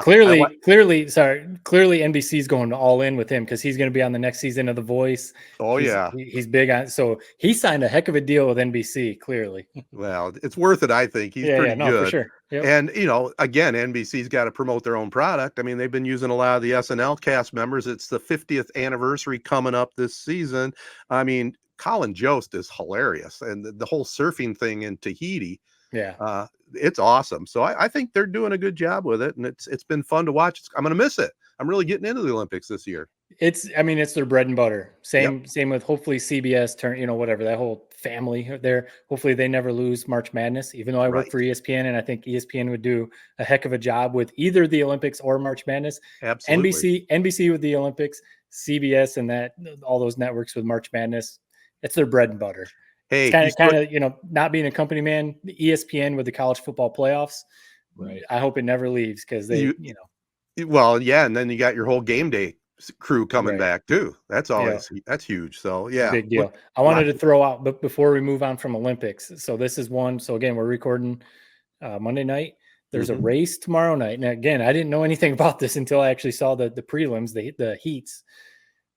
Clearly, NBC's going all in with him because he's going to be on the next season of The Voice.
Oh,
he's big on. So he signed a heck of a deal with NBC. Clearly,
well, it's worth it. I think he's pretty good.
For sure. Yep.
And again, NBC's got to promote their own product. I mean, they've been using a lot of the SNL cast members. It's the 50th anniversary coming up this season. I mean, Colin Jost is hilarious, and the whole surfing thing in Tahiti, it's awesome. So I think they're doing a good job with it, and it's been fun to watch. I'm gonna miss it. I'm really getting into the Olympics this year.
It's their bread and butter. Same with hopefully CBS whatever, that whole family there. Hopefully they never lose March Madness, even though I work for ESPN, and I think ESPN would do a heck of a job with either the Olympics or March Madness.
Absolutely.
NBC with the Olympics, CBS and all those networks with March Madness. It's their bread and butter.
Hey,
it's kind of not being a company man. The ESPN with the college football playoffs.
Right.
I hope it never leaves because they,
Well, yeah, and then you got your whole game day crew coming back too. That's always that's huge. So
big deal. I wanted to throw out, but before we move on from Olympics, so this is one. So again, we're recording Monday night. There's a race tomorrow night, and again, I didn't know anything about this until I actually saw the prelims, the heats,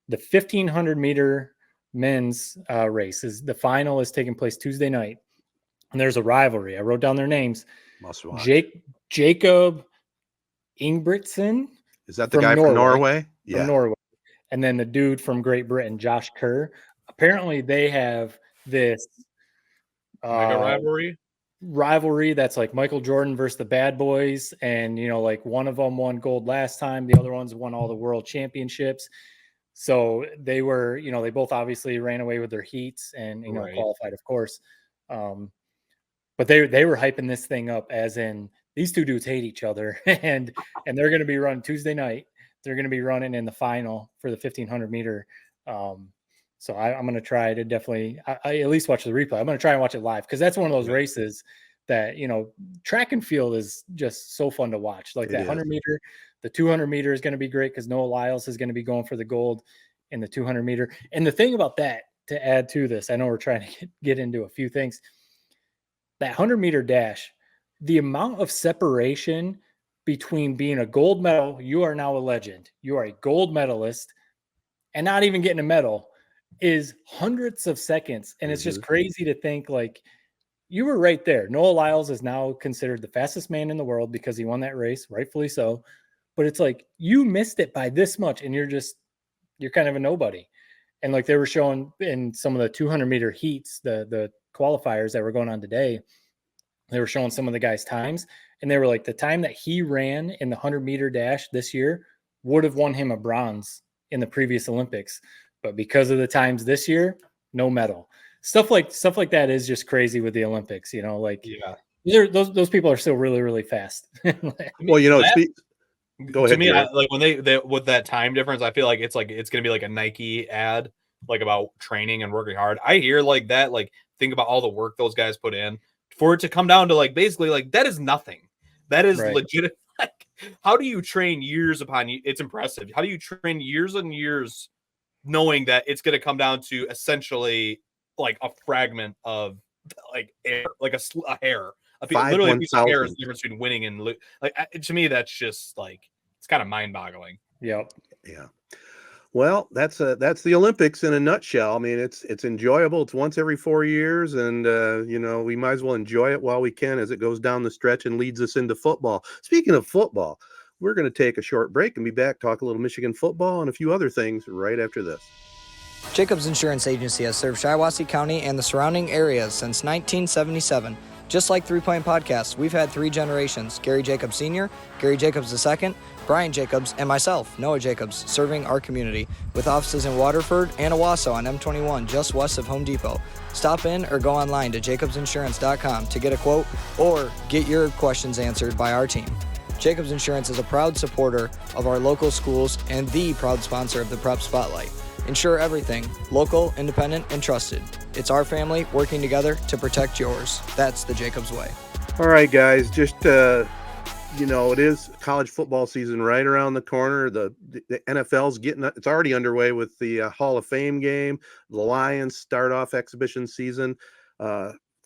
the 1500 meter men's race is the final is taking place Tuesday night, and there's a rivalry. I wrote down their names.
Must watch.
Jacob Ingebrigtsen.
Is that the guy from Norway?
From Norway. And then the dude from Great Britain, Josh Kerr. Apparently they have this rivalry that's like Michael Jordan versus the Bad Boys, and like one of them won gold last time, the other ones won all the world championships. So they were, they both obviously ran away with their heats and qualified, of course. But they were hyping this thing up as in these two dudes hate each other, and they're going to be running Tuesday night. They're going to be running in the final for the 1500 meter. So I'm going to try to definitely I at least watch the replay. I'm going to try and watch it live because that's one of those races that, track and field is just so fun to watch. Like that 100 meter, the 200 meter is going to be great because Noah Lyles is going to be going for the gold in the 200 meter. And the thing about that, to add to this, I know we're trying to get into a few things. That 100 meter dash, the amount of separation between being a gold medal, you are now a legend, you are a gold medalist, and not even getting a medal is hundreds of seconds. And it's just crazy to think like you were right there. Noah Lyles is now considered the fastest man in the world because he won that race, rightfully so. But it's like you missed it by this much, and you're kind of a nobody. And like they were showing in some of the 200 meter heats, the qualifiers that were going on today, they were showing some of the guys' times, and they were like, the time that he ran in the 100 meter dash this year would have won him a bronze in the previous Olympics. But because of the times this year, no medal. Stuff like that is just crazy with the Olympics, those people are still really, really fast.
Well, go ahead.
To me, like when they with that time difference, I feel like it's going to be like a Nike ad, like about training and working hard. I hear like that, like think about all the work those guys put in for it to come down to like basically like that is nothing. That is legit. Like, how do you train years upon you? It's impressive. How do you train years and years knowing that it's going to come down to essentially like a fragment of like air, like a hair? Literally a piece of hair is the difference between winning and like to me that's just like it's kind of mind-boggling.
Yep.
Yeah. Well, that's the Olympics in a nutshell. I mean, it's enjoyable. It's once every 4 years, and we might as well enjoy it while we can as it goes down the stretch and leads us into football. Speaking of football, we're going to take a short break and be back, talk a little Michigan football and a few other things right after this.
Jacobs Insurance Agency has served Shiawassee County and the surrounding areas since 1977. Just like 3 Point Podcasts, we've had 3 generations: Gary Jacobs Sr., Gary Jacobs II, Brian Jacobs, and myself, Noah Jacobs, serving our community with offices in Waterford and Owasso on M21, just west of Home Depot. Stop in or go online to jacobsinsurance.com to get a quote or get your questions answered by our team. Jacobs Insurance is a proud supporter of our local schools and the proud sponsor of the Prep Spotlight. Insure everything, local, independent, and trusted. It's our family working together to protect yours. That's the Jacobs way.
All right, guys, just, it is college football season right around the corner. The NFL's it's already underway with the Hall of Fame game. The Lions start off exhibition season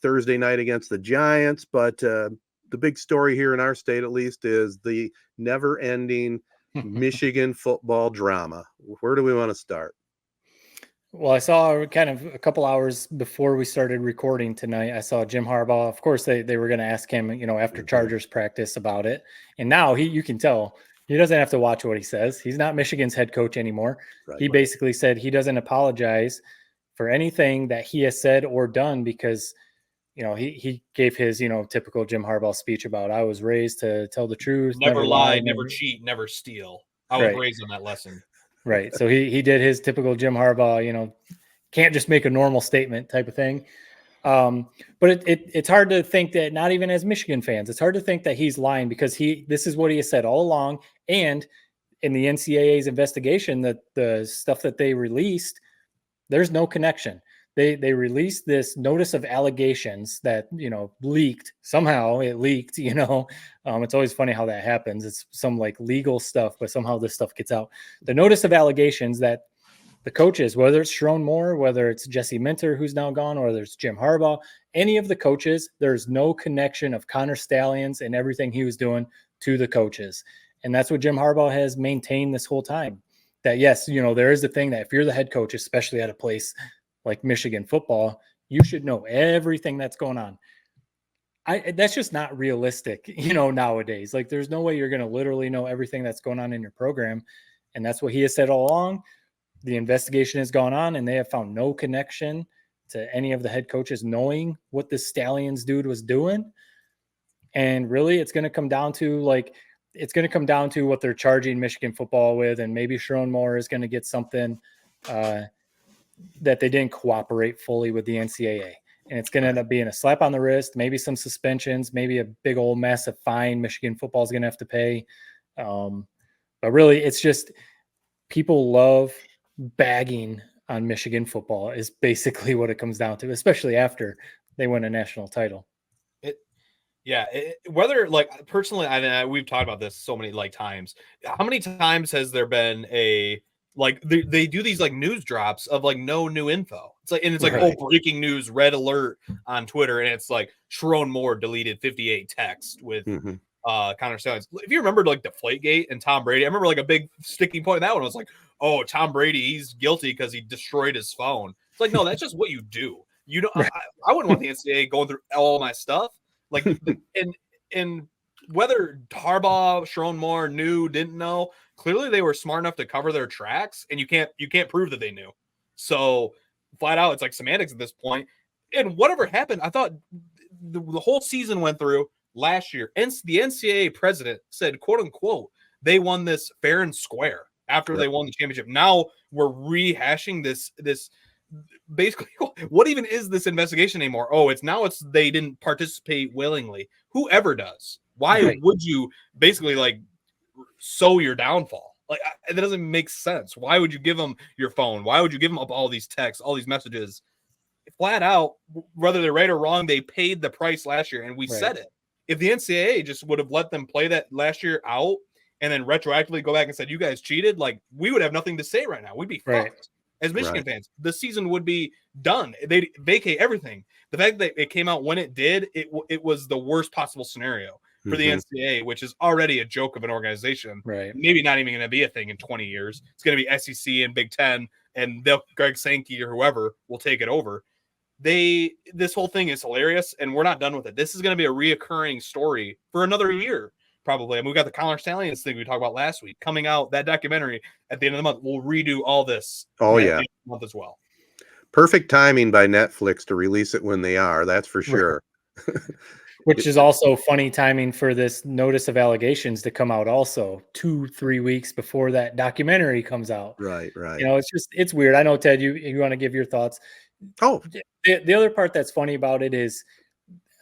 Thursday night against the Giants. But the big story here in our state, at least, is the never-ending Michigan football drama. Where do we want to start?
Well, I saw kind of a couple hours before we started recording tonight, I saw Jim Harbaugh. Of course, they were going to ask him, after Chargers practice about it. And now you can tell he doesn't have to watch what he says. He's not Michigan's head coach anymore. Right, he basically said he doesn't apologize for anything that he has said or done because, he gave his, typical Jim Harbaugh speech about I was raised to tell the truth.
Never lie, never cheat, never steal. I was raised on that lesson.
Right. So he did his typical Jim Harbaugh, can't just make a normal statement type of thing. But it's hard to think that, not even as Michigan fans, it's hard to think that he's lying because this is what he has said all along. And in the NCAA's investigation, that the stuff that they released, there's no connection. They released this notice of allegations that, leaked. Somehow it leaked, it's always funny how that happens. It's some like legal stuff, but somehow this stuff gets out. The notice of allegations that the coaches, whether it's Sherrone Moore, whether it's Jesse Minter, who's now gone, or whether it's Jim Harbaugh, any of the coaches, there's no connection of Connor Stalions and everything he was doing to the coaches. And that's what Jim Harbaugh has maintained this whole time. That yes, there is the thing that if you're the head coach, especially at a place like Michigan football, you should know everything that's going on. That's just not realistic, nowadays. Like there's no way you're going to literally know everything that's going on in your program. And that's what he has said all along. The investigation has gone on and they have found no connection to any of the head coaches knowing what this Stallions dude was doing. And really it's going to come down to what they're charging Michigan football with. And maybe Sherrone Moore is going to get something, that they didn't cooperate fully with the NCAA. And it's going to end up being a slap on the wrist, maybe some suspensions, maybe a big old massive fine Michigan football is going to have to pay. But really, it's just people love bagging on Michigan football is basically what it comes down to, especially after they win a national title.
Whether like personally, we've talked about this so many times. How many times has there been they do these news drops of no new info. It's like right. Breaking news, red alert on Twitter. And it's Sherrone Moore deleted 58 texts with Connor Stalions. If you remember Deflategate and Tom Brady, I remember a big sticking point in that one was Tom Brady, he's guilty because he destroyed his phone. It's no, that's just what you do. You don't, right. I wouldn't want the NCAA going through all my stuff. And whether Harbaugh, Sherrone Moore knew, didn't know, clearly they were smart enough to cover their tracks, and you can't prove that they knew. So flat out, it's semantics at this point. And whatever happened, I thought the whole season went through last year. And the NCAA president said, quote unquote, they won this fair and square after they won the championship. Now we're rehashing this basically. What even is this investigation anymore? It's they didn't participate willingly. Whoever does. Why would you basically sow your downfall? That doesn't make sense. Why would you give them your phone? Why would you give them up all these texts, all these messages? Flat out, whether they're right or wrong, they paid the price last year, and we said it. If the NCAA just would have let them play that last year out and then retroactively go back and said, you guys cheated, we would have nothing to say right now. We'd be fucked. As Michigan fans, the season would be done. They'd vacate everything. The fact that it came out when it did, it was the worst possible scenario for the NCAA, which is already a joke of an organization.
Right.
Maybe not even going to be a thing in 20 years. It's going to be SEC and Big Ten, and Greg Sankey or whoever will take it over. This whole thing is hilarious, and we're not done with it. This is going to be a reoccurring story for another year, probably. And we got the Connor Stalions thing we talked about last week coming out. That documentary at the end of the month. We'll redo all this. Month as well.
Perfect timing by Netflix to release it when they are. That's for sure.
Which is also funny timing for this notice of allegations to come out also 2-3 weeks before that documentary comes out.
Right.
It's weird. I know, Ted, you want to give your thoughts.
Oh,
the other part that's funny about it is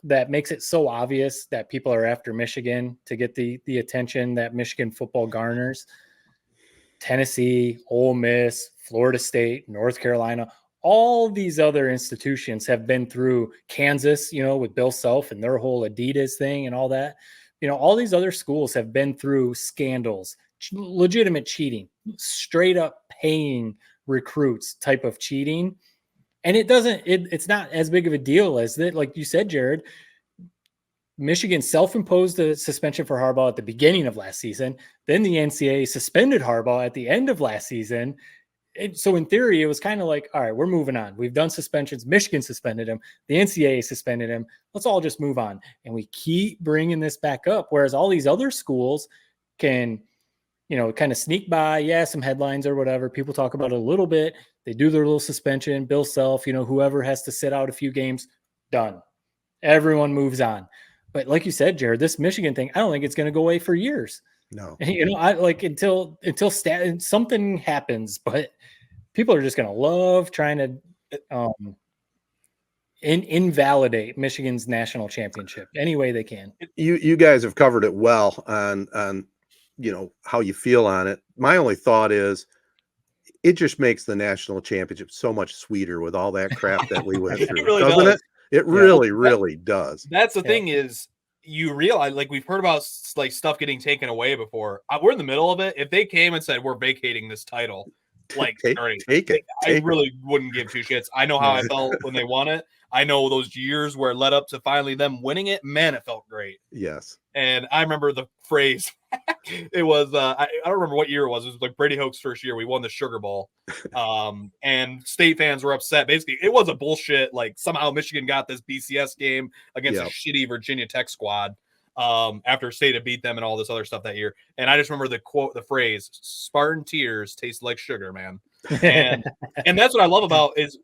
that makes it so obvious that people are after Michigan to get the attention that Michigan football garners. Tennessee, Ole Miss, Florida State, North Carolina, all these other institutions have been through Kansas, with Bill Self and their whole Adidas thing and all that. All these other schools have been through scandals, legitimate cheating, straight up paying recruits type of cheating. And it's not as big of a deal as that. Like you said, Jared, Michigan self-imposed a suspension for Harbaugh at the beginning of last season. Then the NCAA suspended Harbaugh at the end of last season. So in theory, it was kind of like, all right, we're moving on. We've done suspensions. Michigan suspended him. The NCAA suspended him. Let's all just move on. And we keep bringing this back up. Whereas all these other schools can, kind of sneak by. Some headlines or whatever. People talk about it a little bit. They do their little suspension. Bill Self, whoever has to sit out a few games, done. Everyone moves on. But like you said, Jared, this Michigan thing, I don't think it's going to go away for years.
No,
I like until something happens, but people are just going to love trying to invalidate Michigan's national championship any way they can.
You guys have covered it well on how you feel on it. My only thought is it just makes the national championship so much sweeter with all that crap that we went through,
really
doesn't
does.
it? It really does.
That's the thing is, you realize, like, we've heard about like stuff getting taken away before. We're in the middle of it. If they came and said we're vacating this title, like,
take it.
I really wouldn't give two shits. I know how I felt when they won it. I know those years where it led up to finally them winning it. Man, it felt great.
Yes.
And I remember the phrase. It was I don't remember what year it was. It was like Brady Hoke's first year. We won the Sugar Bowl, and state fans were upset. Basically, it was a bullshit. Like, somehow Michigan got this BCS game against a shitty Virginia Tech squad after State had beat them and all this other stuff that year. And I just remember the phrase "Spartan tears taste like sugar, man." And that's what I love about is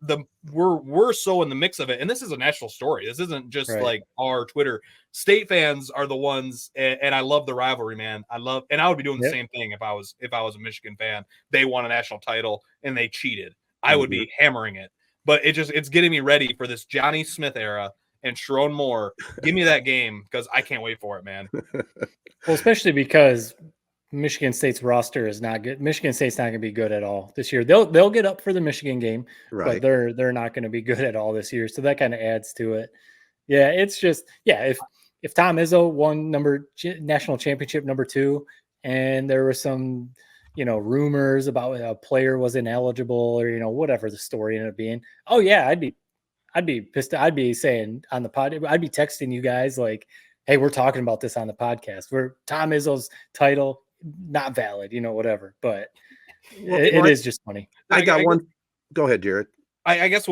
we're so in the mix of it. And this is a national story. This isn't just like our Twitter. State fans are the ones, and I love the rivalry, man. I would be doing the same thing if I was a Michigan fan. They won a national title and they cheated. I would be hammering it. But it's getting me ready for this Johnny Smith era and Sharon Moore. Give me that game because I can't wait for it, man.
Well, especially because Michigan State's roster is not good. Michigan State's not going to be good at all this year. They'll get up for the Michigan game, but they're not going to be good at all this year. So that kind of adds to it. Yeah, it's just if Tom Izzo won national championship number 2, and there were some rumors about a player was ineligible or whatever the story ended up being. Oh yeah, I'd be pissed. I'd be saying on the pod. I'd be texting you guys like, "Hey, we're talking about this on the podcast. Where Tom Izzo's title not valid, whatever." But it is just funny.
I got one. Go ahead, Jared.
I guess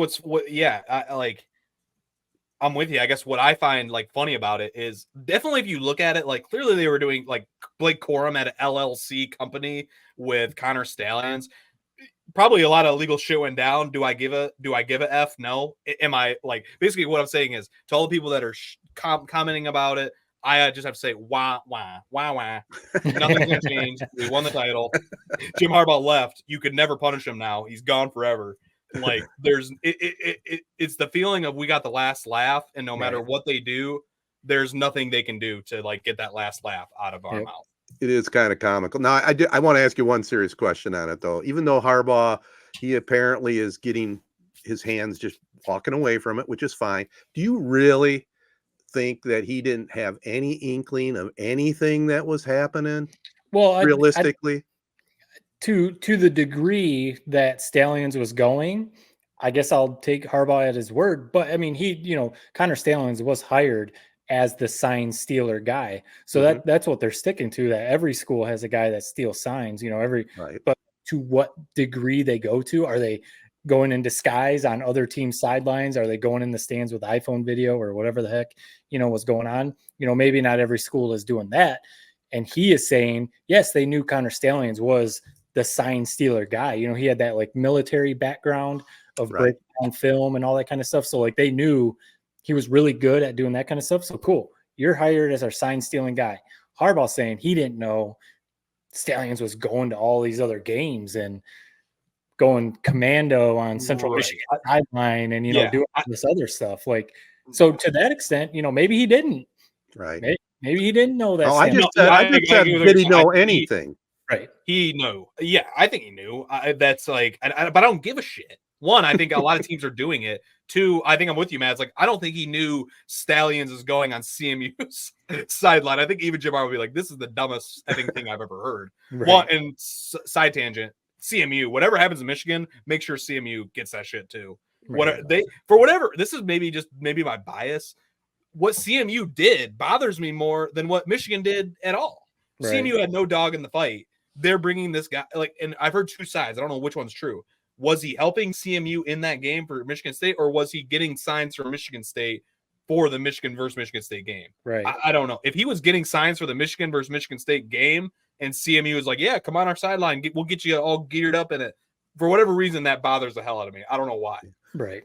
I'm with you. I guess what I find like funny about it is definitely if you look at it, like clearly they were doing like Blake Corum at an LLC company with Connor Stallions. Probably a lot of illegal shit went down. Do I give a F? No. Am I like basically what I'm saying is to all the people that are commenting about it, I just have to say wah wah wah wah. Nothing's gonna change. We won the title. Jim Harbaugh left. You could never punish him now. He's gone forever. Like it's the feeling of we got the last laugh, and no matter what they do, there's nothing they can do to like get that last laugh out of our mouth. It
is kind of comical. Now, I want to ask you one serious question on it though. Even though Harbaugh, he apparently is getting his hands just walking away from it, which is fine. Do you really think that he didn't have any inkling of anything that was happening? Well, realistically.
To the degree that Stallions was going, I guess I'll take Harbaugh at his word. But I mean, Connor Stallions was hired as the sign stealer guy. So that's what they're sticking to, that every school has a guy that steals signs, but to what degree they go to, are they going in disguise on other teams' sidelines? Are they going in the stands with iPhone video or whatever the heck, was going on? Maybe not every school is doing that. And he is saying, yes, they knew Connor Stallions was the sign stealer guy. He had that like military background of breaking down film and all that kind of stuff. So like they knew he was really good at doing that kind of stuff. So cool. You're hired as our sign stealing guy. Harbaugh saying he didn't know Stallions was going to all these other games and going commando on Central Michigan sideline and, doing all this other stuff. Like, so to that extent, maybe he didn't.
Right.
Maybe he didn't know that.
I just said, did he know anything?
Right.
He knew. Yeah, I think he knew. That's like, but I don't give a shit. One, I think a lot of teams are doing it. Two, I think I'm with you, Matt. It's like, I don't think he knew Stallions is going on CMU's sideline. I think even Jim Harbaugh would be like, this is the dumbest thing I've ever heard.
Right.
One, and side tangent, CMU, whatever happens in Michigan, make sure CMU gets that shit too.
Right.
Whatever, this is maybe my bias. What CMU did bothers me more than what Michigan did at all. Right. CMU had no dog in the fight. They're bringing this guy, like, and I've heard two sides. I don't know which one's true. Was he helping CMU in that game for Michigan State, or was he getting signs from Michigan State for the Michigan versus Michigan State game?
Right.
I don't know. If he was getting signs for the Michigan versus Michigan State game and CMU was like, yeah, come on our sideline, we'll get you all geared up in it. For whatever reason, that bothers the hell out of me. I don't know why.
Right.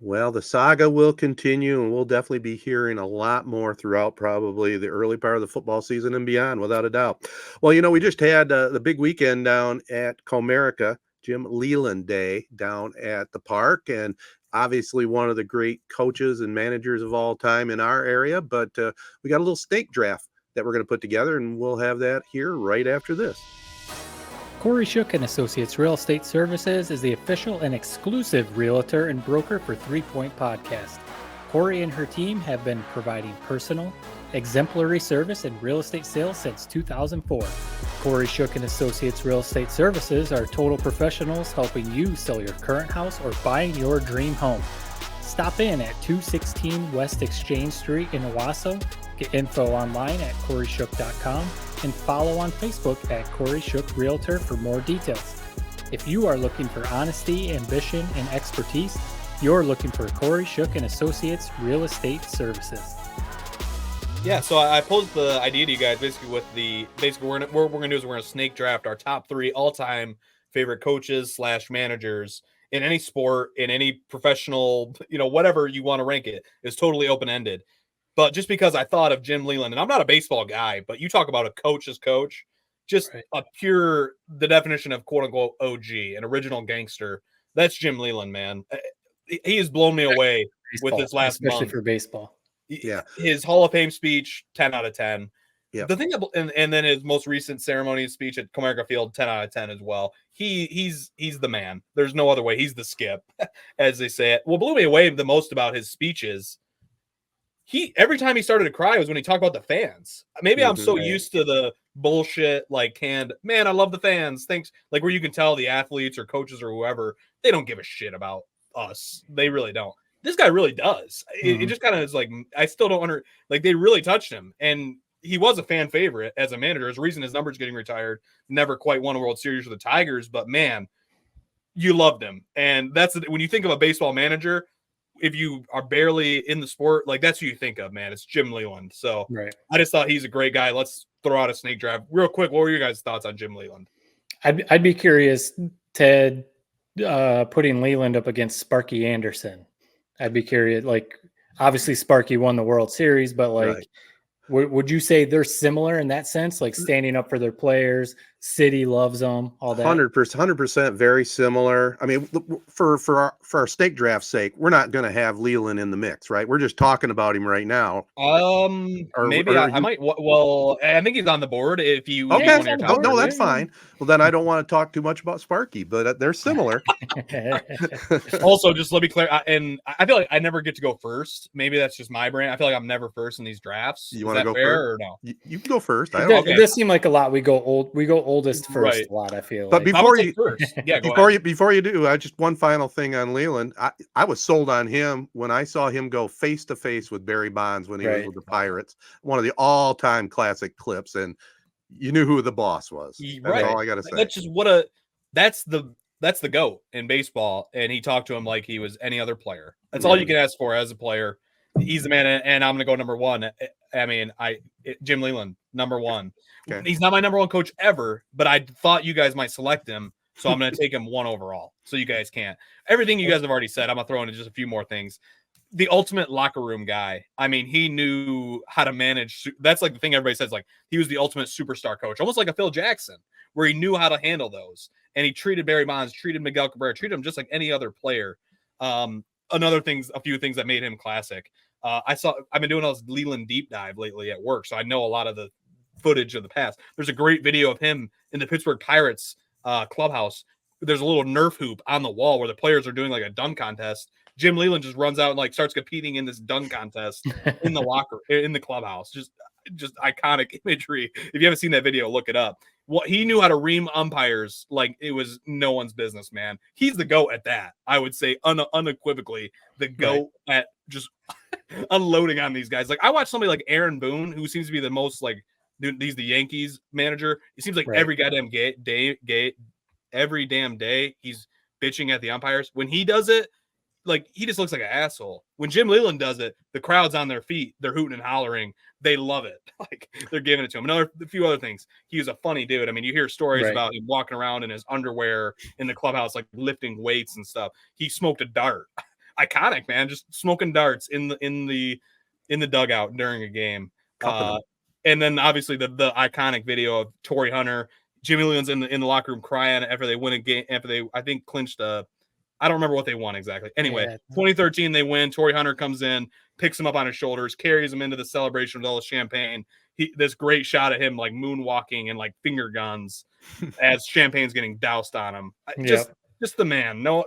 Well, the saga will continue, and we'll definitely be hearing a lot more throughout probably the early part of the football season and beyond, without a doubt. Well, we just had the big weekend down at Comerica, Jim Leyland Day down at the park, and obviously one of the great coaches and managers of all time in our area. But we got a little snake draft that we're going to put together, and we'll have that here right after this.
Kori Shook & Associates Real Estate Services is the official and exclusive realtor and broker for 3 Point Podcast. Kori and her team have been providing personal, exemplary service in real estate sales since 2004. Kori Shook & Associates Real Estate Services are total professionals helping you sell your current house or buying your dream home. Stop in at 216 West Exchange Street in Owasso. Get info online at korishook.com and follow on Facebook at Kori Shook Realtor for more details. If you are looking for honesty, ambition, and expertise, you're looking for Kori Shook & Associates Real Estate Services.
Yeah, so I posed the idea to you guys basically with what we're gonna do is we're gonna snake draft our top 3 all-time favorite coaches / managers in any sport, in any professional, whatever you want to rank it, is totally open-ended. But just because I thought of Jim Leyland, and I'm not a baseball guy, but you talk about a coach's coach, just right. The definition of quote unquote OG, an original gangster. That's Jim Leyland, man. He has blown me away with his last month.
Especially for baseball.
Yeah.
His Hall of Fame speech, 10 out of 10.
Yeah.
The thing, and then his most recent ceremony speech at Comerica Field, 10 out of 10 as well. He's the man. There's no other way. He's the skip, as they say it. What blew me away the most about his speeches, every time he started to cry was when he talked about the fans. Maybe I'm so used to the bullshit, like canned, man, I love the fans. Thanks. Like where you can tell the athletes or coaches or whoever, they don't give a shit about us. They really don't. This guy really does. It just kind of is like, I still don't they really touched him. And he was a fan favorite as a manager. There's a reason his number's getting retired. Never quite won a World Series for the Tigers, but man, you loved him. And when you think of a baseball manager, if you are barely in the sport, like that's who you think of, man. It's Jim Leyland. So right. I just thought he's a great guy. Let's throw out a snake draft real quick. What were your guys' thoughts on Jim Leyland?
I'd be curious, Ted, putting Leyland up against Sparky Anderson. I'd be curious. Like, obviously, Sparky won the World Series, but like, right. Would you say they're similar in that sense? Like standing up for their players, city loves them, all that.
100%, very similar. I mean, for our snake draft's sake, we're not going to have Leyland in the mix, right? We're just talking about him right now.
I might. Well, I think he's on the board. If you
okay, no, that's fine. Well, then I don't want to talk too much about Sparky, but they're similar.
Also, just let me clear, and I feel like I never get to go first. Maybe that's just my brain. I feel like I'm never first in these drafts.
You want to go
fair
first?
Or no?
You can go first.
It does seem like a lot. We go oldest first right. A lot. I feel.
But
like.
before you do, just one final thing on Leyland. I was sold on him when I saw him go face to face with Barry Bonds when he was with the Pirates. One of the all-time classic clips, and you knew who the boss was. That's all I got to say.
That's just that's the GOAT in baseball, and he talked to him like he was any other player. That's all you can ask for as a player. He's the man, and I'm going to go number one. I mean, Jim Leyland, number one. Okay. He's not my number one coach ever, but I thought you guys might select him, so I'm going to take him 1 overall, so you guys can't. Everything you guys have already said, I'm going to throw in just a few more things. The ultimate locker room guy. I mean, he knew how to manage. That's like the thing everybody says, like he was the ultimate superstar coach, almost like a Phil Jackson, where he knew how to handle those. And he treated Barry Bonds, treated Miguel Cabrera, treated him just like any other player. A few things that made him classic. I've been doing this Leyland deep dive lately at work, so I know a lot of the footage of the past. There's a great video of him in the Pittsburgh Pirates clubhouse. There's a little Nerf hoop on the wall where the players are doing like a dunk contest. Jim Leyland just runs out and like starts competing in this dunk contest in the clubhouse. Just iconic imagery. If you haven't seen that video, look it up. He knew how to ream umpires like it was no one's business, man. He's the GOAT at that. I would say unequivocally the GOAT at just unloading on these guys. Like I watched somebody like Aaron Boone, who seems to be the most like he's the Yankees manager. It seems like every goddamn every damn day he's bitching at the umpires. When he does it, like he just looks like an asshole. When Jim Leyland does it, the crowd's on their feet, they're hooting and hollering, they love it. Like they're giving it to him. A few other things. He was a funny dude. I mean, you hear stories about him walking around in his underwear in the clubhouse, like lifting weights and stuff. He smoked a dart. Iconic, man. Just smoking darts in the dugout during a game. And then obviously the iconic video of Torrey Hunter, Jimmy Leyland's in the locker room crying after they win a game, after they I think clinched I don't remember what they won exactly. Anyway, 2013 they win. Torrey Hunter comes in, picks him up on his shoulders, carries him into the celebration with all the champagne. This great shot of him like moonwalking and like finger guns as champagne's getting doused on him. Just the man. No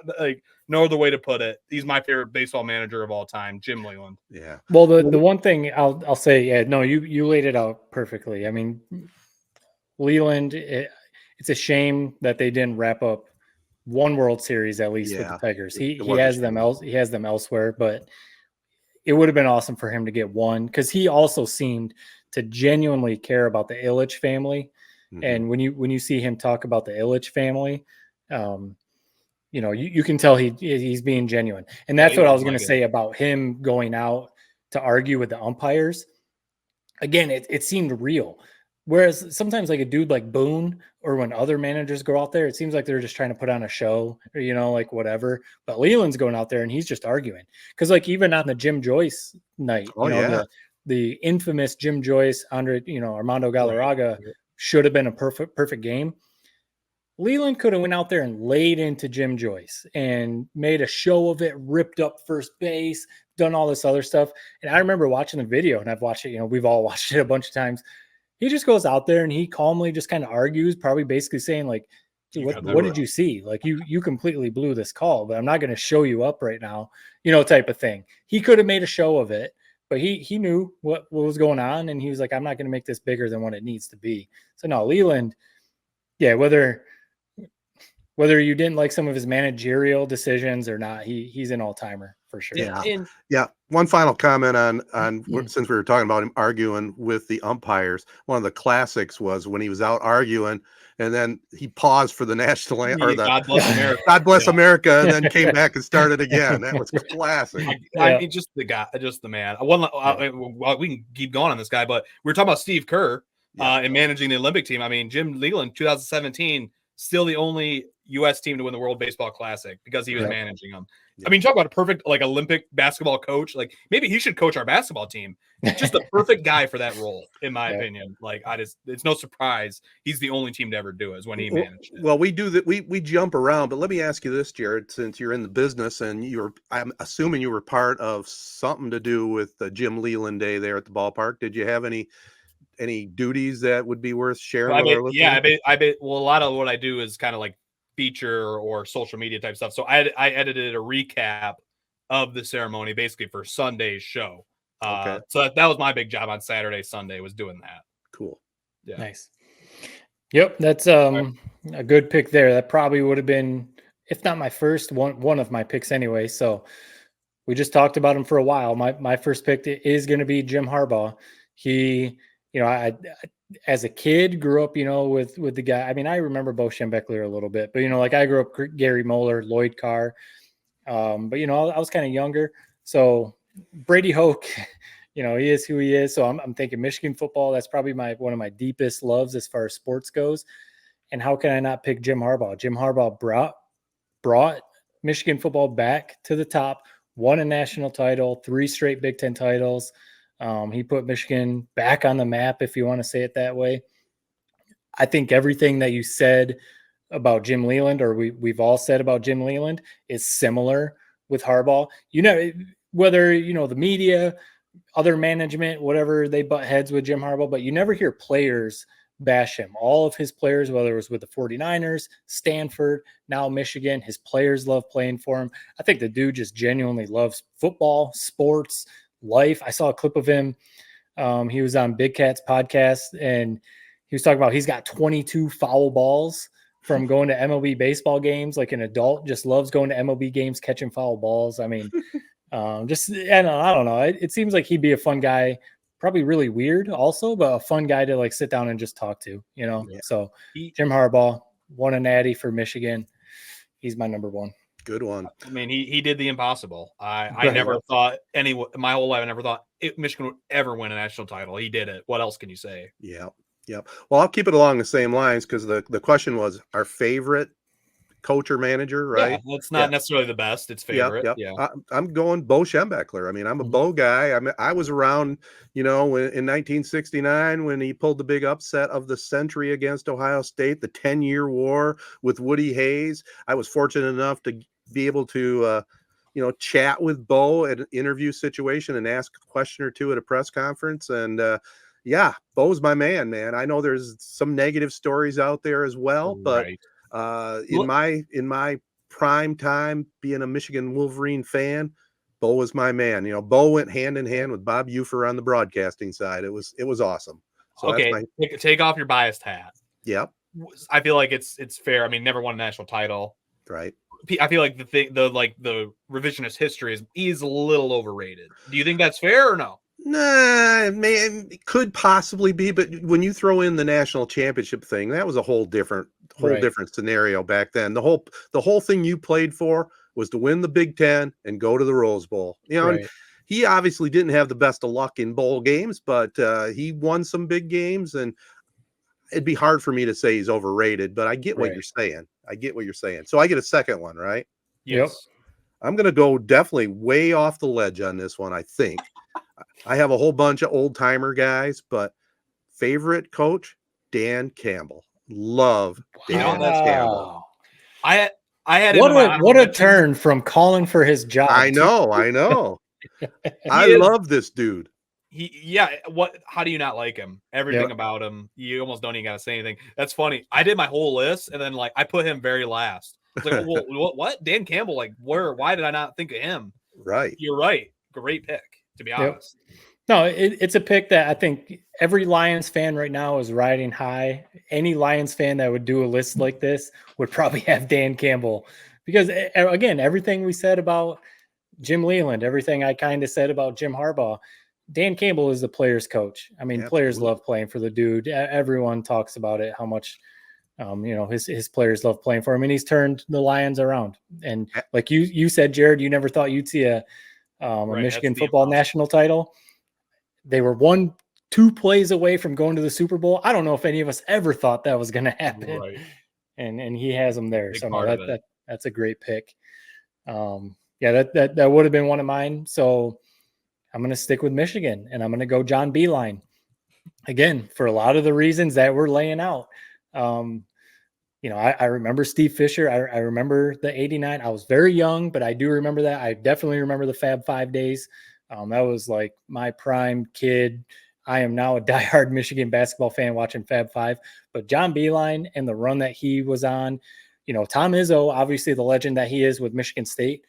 other way to put it. He's my favorite baseball manager of all time, Jim Leyland.
Yeah.
Well, the one thing I'll say, you laid it out perfectly. I mean, Leyland, it's a shame that they didn't wrap up one World Series at least with the Tigers. He has them elsewhere, but it would have been awesome for him to get one because he also seemed to genuinely care about the Ilitch family. Mm-hmm. And when you see him talk about the Ilitch family, you can tell he's being genuine. And that's what I was going to say about him going out to argue with the umpires. Again, it seemed real. Whereas sometimes like a dude like Boone or when other managers go out there, it seems like they're just trying to put on a show or, like whatever. But Leyland's going out there and he's just arguing. Because like even on the Jim Joyce night, the infamous Jim Joyce, Armando Galarraga should have been a perfect game. Leyland could have went out there and laid into Jim Joyce and made a show of it, ripped up first base, done all this other stuff. And I remember watching the video, and I've watched it, we've all watched it a bunch of times. He just goes out there and he calmly just kind of argues, probably basically saying like, what did you see? Like you completely blew this call, but I'm not going to show you up right now, type of thing. He could have made a show of it, but he knew what was going on. And he was like, I'm not going to make this bigger than what it needs to be. So no, Leyland, whether you didn't like some of his managerial decisions or not, he's an all-timer for sure.
Yeah. One final comment on since we were talking about him arguing with the umpires. One of the classics was when he was out arguing and then he paused for the national anthem or the
God Bless America.
God Bless America, and then came back and started again. That was classic.
I mean, just the guy, just the man. We can keep going on this guy, but we were talking about Steve Kerr and managing the Olympic team. I mean, Jim Leyland, 2017, still the only U.S. team to win the World Baseball Classic because he was managing them. I mean, talk about a perfect like Olympic basketball coach. Like maybe he should coach our basketball team. Just the perfect guy for that role, in my opinion. Like it's no surprise he's the only team to ever do it is when he managed it.
Well, we do that. We jump around, but let me ask you this, Jared, since you're in the business and I'm assuming you were part of something to do with the Jim Leyland Day there at the ballpark. Did you have any duties that would be worth sharing?
I bet. Well, a lot of what I do is kind of like feature or social media type stuff. So I edited a recap of the ceremony basically for Sunday's show. So that was my big job on Saturday, Sunday was doing that.
Cool.
Yeah.
Nice. Yep. That's a good pick there. That probably would have been, if not my first one of my picks anyway. So we just talked about him for a while. My first pick is going to be Jim Harbaugh. He, I as a kid grew up, with the guy. I mean, I remember Bo Schembechler a little bit, but like I grew up Gary Moeller, Lloyd Carr. But I was kind of younger. So Brady Hoke, he is who he is. So I'm thinking Michigan football. That's probably one of my deepest loves as far as sports goes. And how can I not pick Jim Harbaugh? Jim Harbaugh brought Michigan football back to the top, won a national title, 3 straight Big Ten titles. He put Michigan back on the map, if you want to say it that way. I think everything that you said about Jim Leyland, or we've all said about Jim Leyland, is similar with Harbaugh. Whether, the media other management, whatever, they butt heads with Jim Harbaugh, but you never hear players bash him. All of his players, whether it was with the 49ers, Stanford, now Michigan, his players love playing for him. I think the dude just genuinely loves football, sports, life. I saw a clip of him. He was on Big Cat's podcast, and he was talking about he's got 22 foul balls from going to MLB baseball games. Like an adult, just loves going to MLB games, catching foul balls. I mean, I don't know. It seems like he'd be a fun guy, probably really weird also, but a fun guy to like sit down and just talk to, you know? Yeah. So Jim Harbaugh won a natty for Michigan. He's my number one.
Good one.
I mean, he did the impossible. I never thought my whole life, I never thought Michigan would ever win a national title. He did it. What else can you say?
Yeah. Yep. Well, I'll keep it along the same lines because the question was our favorite coach or manager, right?
Yeah, it's not necessarily the best. It's favorite.
Yep.
Yeah.
I'm going Bo Schembechler. I mean, I'm a Bo guy. I was around, in 1969 when he pulled the big upset of the century against Ohio State, the 10-year war with Woody Hayes. I was fortunate enough to be able to, chat with Bo at an interview situation and ask a question or two at a press conference. And, Bo's my man. I know there's some negative stories out there as well, but in my prime time being a Michigan Wolverine fan, Bo was my man. Bo went hand in hand with Bob Ufer on the broadcasting side. It was awesome. So
take off your biased hat.
Yep.
I feel like it's fair. I mean, never won a national title.
Right.
I feel like the revisionist history is a little overrated. Do you think that's fair or no?
Nah, man, it could possibly be, but when you throw in the national championship thing, that was a whole different scenario back then. The whole thing you played for was to win the Big Ten and go to the Rose Bowl. And he obviously didn't have the best of luck in bowl games, but he won some big games, and it'd be hard for me to say he's overrated, but I get what you're saying. So I get a second one, right?
Yes. Yep.
I'm going to go definitely way off the ledge on this one, I think. I have a whole bunch of old timer guys, but favorite coach, Dan Campbell. Love Dan Campbell.
I had
what a turn from calling for his job.
I know. I love this dude.
How do you not like him? Everything about him. You almost don't even got to say anything. That's funny. I did my whole list, and then I put him very last. I was like, well, what? Dan Campbell? Why did I not think of him?
Right.
You're right. Great pick, to be honest.
No, it's a pick that I think every Lions fan right now is riding high. Any Lions fan that would do a list like this would probably have Dan Campbell because, again, everything we said about Jim Leyland, everything I kind of said about Jim Harbaugh, Dan Campbell is the player's coach. I mean, players love playing for the dude. Everyone talks about it, how much, his players love playing for him, and he's turned the Lions around. And like you said, Jared, you never thought you'd see a Michigan football national title. They were 1-2 plays away from going to the Super Bowl. I don't know if any of us ever thought that was going to happen. Right. And he has them there. So that's a great pick. That would have been one of mine. So I'm going to stick with Michigan, and I'm going to go John Beilein. Again, for a lot of the reasons that we're laying out. I remember Steve Fisher. I remember the 89. I was very young, but I do remember that. I definitely remember the Fab 5 days. That was like my prime kid. I am now a diehard Michigan basketball fan watching Fab 5. But John Beilein and the run that he was on, Tom Izzo, obviously the legend that he is with Michigan State.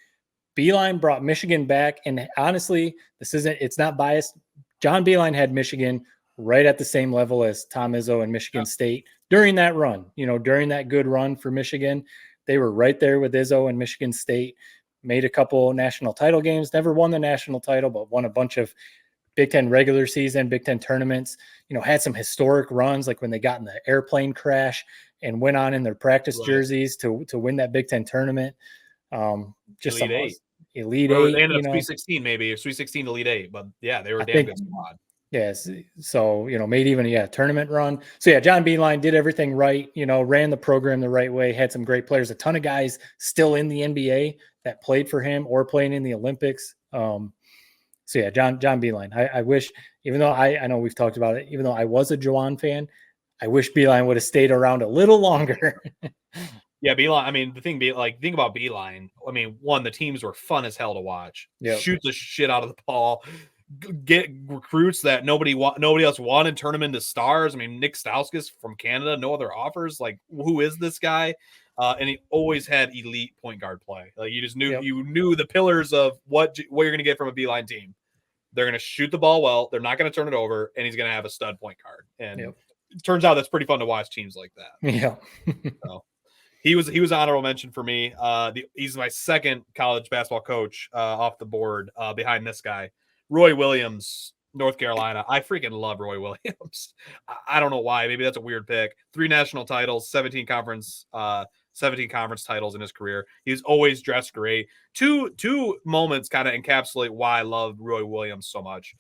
Beilein brought Michigan back. And honestly, it's not biased. John Beilein had Michigan right at the same level as Tom Izzo and Michigan State during that run. During that good run for Michigan, they were right there with Izzo and Michigan State. Made a couple national title games, never won the national title, but won a bunch of Big Ten regular season, Big Ten tournaments, had some historic runs, like when they got in the airplane crash and went on in their practice jerseys to win that Big Ten tournament. Just Elite Eight.
They ended up Sweet 16 maybe, or Sweet 16 Elite 8, but they were a damn good squad.
Yes. So, made even a tournament run. So John Beilein did everything right, ran the program the right way, had some great players, a ton of guys still in the NBA that played for him or playing in the Olympics. John Beilein. I wish, even though I know we've talked about it, even though I was a Juwan fan, I wish Beilein would have stayed around a little longer.
Yeah, Beilein. I mean, think about Beilein. I mean, one, the teams were fun as hell to watch. Yep. Shoot the shit out of the ball. get recruits that nobody else wanted, turn them into stars. I mean, Nick Stauskas from Canada, no other offers. Like, who is this guy? And he always had elite point guard play. Like, you just knew you knew the pillars of what you're going to get from a Beeline team. They're going to shoot the ball well. They're not going to turn it over, and he's going to have a stud point guard. And it turns out that's pretty fun to watch teams like that.
Yeah.
So he was honorable mention for me. He's my second college basketball coach off the board behind this guy, Roy Williams, North Carolina. I freaking love Roy Williams. I don't know why. Maybe that's a weird pick. 3 national titles, 17 conference titles in his career. He's always dressed great. Two moments kind of encapsulate why I love Roy Williams so much.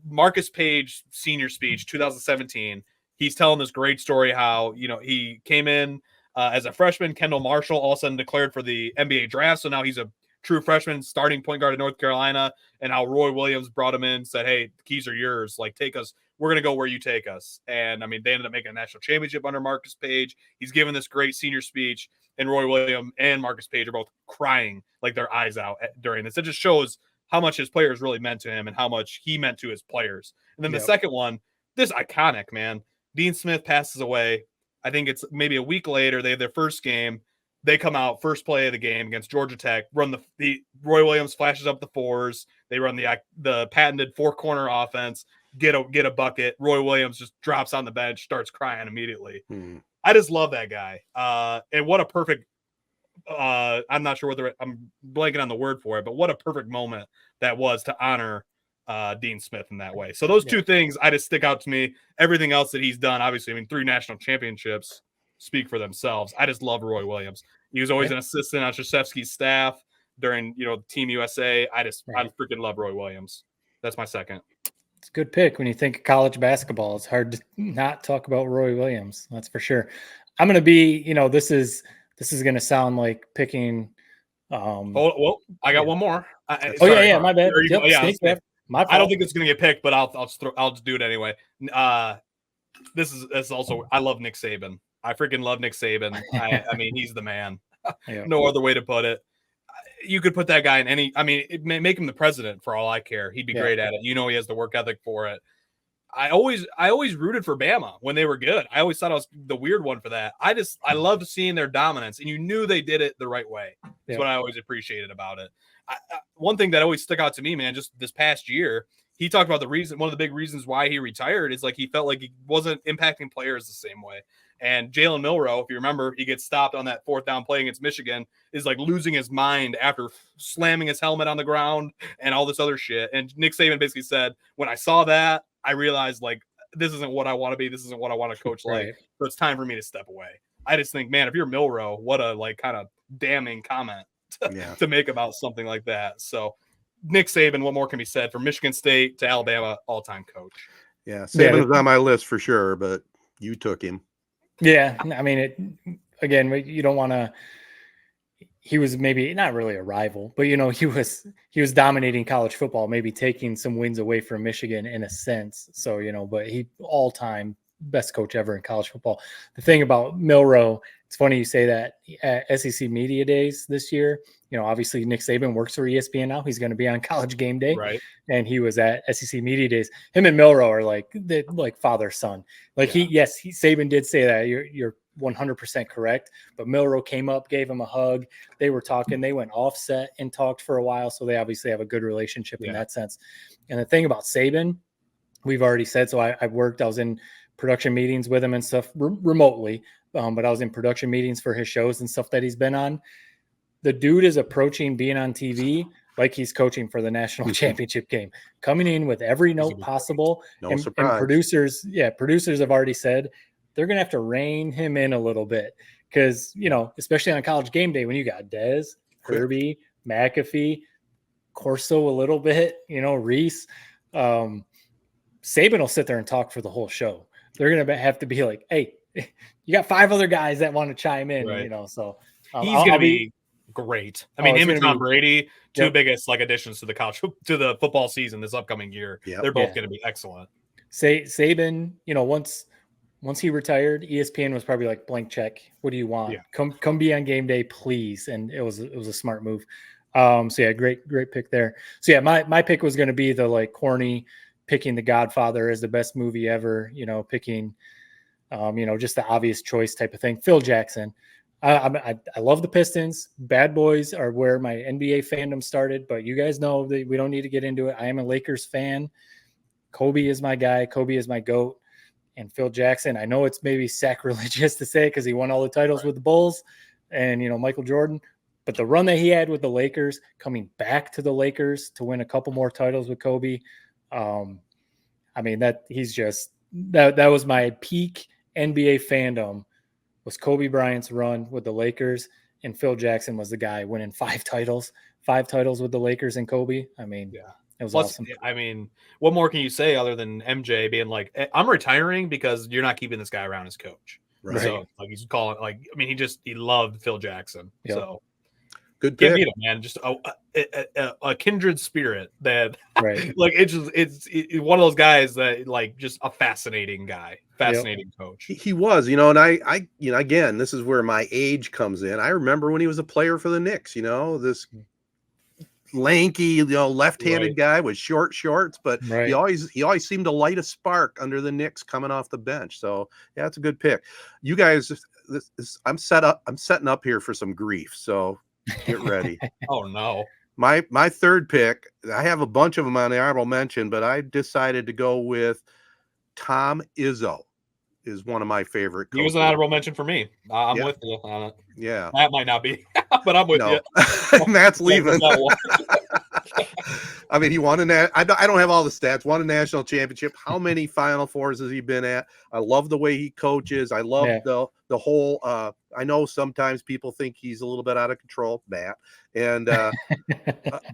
Marcus Page senior speech, 2017. He's telling this great story how, he came in as a freshman. Kendall Marshall all of a sudden declared for the NBA draft. So now he's a true freshman starting point guard in North Carolina, and how Roy Williams brought him in, said, hey, the keys are yours. Like, take us. We're going to go where you take us. And I mean, they ended up making a national championship under Marcus Page. He's given this great senior speech, and Roy Williams and Marcus Page are both crying like their eyes out during this. It just shows how much his players really meant to him and how much he meant to his players. And then the second one, this iconic, man. Dean Smith passes away. I think it's maybe a week later. They have their first game. They come out first play of the game against Georgia Tech, run the Roy Williams flashes up the 4s. They run the patented 4-corner offense, get a bucket. Roy Williams just drops on the bench, starts crying immediately. I just love that guy. And what a perfect, I'm not sure whether I'm blanking on the word for it, but what a perfect moment that was to honor Dean Smith in that way. So those two things I just stick out to me. Everything else that he's done, obviously, I mean, 3 national championships speak for themselves. I just love Roy Williams. He was always an assistant on Krzyzewski's staff during, Team USA. I freaking love Roy Williams. That's my second.
It's a good pick. When you think of college basketball, it's hard to not talk about Roy Williams. That's for sure. I'm going to be, this is going to sound like picking.
Well, I got one more.
My bad. My fault.
I don't think it's going to get picked, but I'll just do it anyway. This is also, I love Nick Saban. I freaking love Nick Saban. I mean, he's the man. No other way to put it. You could put that guy in any. I mean, make him the president for all I care. He'd be great at it. He has the work ethic for it. I always rooted for Bama when they were good. I always thought I was the weird one for that. I loved seeing their dominance, and you knew they did it the right way. That's what I always appreciated about it. One thing that always stuck out to me, man, just this past year, he talked about one of the big reasons why he retired is like he felt like he wasn't impacting players the same way. And Jalen Milroe, if you remember, he gets stopped on that 4th down play against Michigan, is like losing his mind after slamming his helmet on the ground and all this other shit. And Nick Saban basically said, when I saw that, I realized, like, this isn't what I want to be. This isn't what I want to coach like. So it's time for me to step away. I just think, man, if you're Milroe, what a kind of damning comment to make about something like that. So Nick Saban, what more can be said? From Michigan State to Alabama, all-time coach.
Yeah, Saban was on my list for sure, but you took him.
Yeah, I mean, you don't want to. He was maybe not really a rival, but he was dominating college football, maybe taking some wins away from Michigan in a sense. So but he all-time best coach ever in college football. The thing about Milroe, it's funny you say that at SEC Media Days this year. Obviously Nick Saban works for ESPN now. He's going to be on College Game Day,
right?
And he was at SEC Media Days. Him and Milroe are like father son. Like Saban did say that. You're 100% correct. But Milroe came up, gave him a hug. They were talking. They went offset and talked for a while. So they obviously have a good relationship in that sense. And the thing about Saban, we've already said. So I was in production meetings with him and stuff remotely, but I was in production meetings for his shows and stuff that he's been on. The dude is approaching being on TV like he's coaching for the national championship game, coming in with every note possible.
And
producers have already said they're going to have to rein him in a little bit because, especially on College Game Day, when you got Dez, Kirby, McAfee, Corso a little bit, Reese, Saban will sit there and talk for the whole show. They're going to have to be like, hey, you got 5 other guys that want to chime in, so
he's going to be great. I mean, him and Tom Brady, two biggest additions to the football season this upcoming year. Yep. They're both going to be excellent.
Saban, once he retired, ESPN was probably like, blank check. What do you want? Yeah. Come be on game day, please. And it was a smart move. So yeah, great pick there. So yeah, my pick was going to be the like corny picking The Godfather as the best movie ever, picking, just the obvious choice type of thing. Phil Jackson. I love the Pistons. Bad Boys are where my NBA fandom started, but you guys know that we don't need to get into it. I am a Lakers fan. Kobe is my guy. Kobe is my GOAT. And Phil Jackson, I know it's maybe sacrilegious to say because he won all the titles with the Bulls and, Michael Jordan, but the run that he had with the Lakers, coming back to the Lakers to win a couple more titles with Kobe, that was my peak NBA fandom, was Kobe Bryant's run with the Lakers, and Phil Jackson was the guy winning 5 titles with the Lakers and Kobe. It was awesome.
What more can you say other than MJ being like, I'm retiring because you're not keeping this guy around as coach.
Right.
So he's calling he loved Phil Jackson.
Yep.
So
good
can't
pick.
beat him, man. Just a kindred spirit that
right.
it's one of those guys that just a fascinating guy, fascinating coach.
He was, and I again, this is where my age comes in. I remember when he was a player for the Knicks, this lanky, left-handed guy with short shorts, but he always seemed to light a spark under the Knicks coming off the bench. So yeah, it's a good pick. You guys, I'm setting up here for some grief. So get ready.
Oh no.
My third pick, I have a bunch of them on the honorable mention, but I decided to go with Tom Izzo. Is one of my favorite coaches.
He was an honorable mention for me. I'm with you on it.
Yeah.
That might not be, but I'm with you.
Matt's leaving. He won I don't have all the stats. Won a national championship. How many Final Fours has he been at? I love the way he coaches. I love the whole I know sometimes people think he's a little bit out of control, Matt. And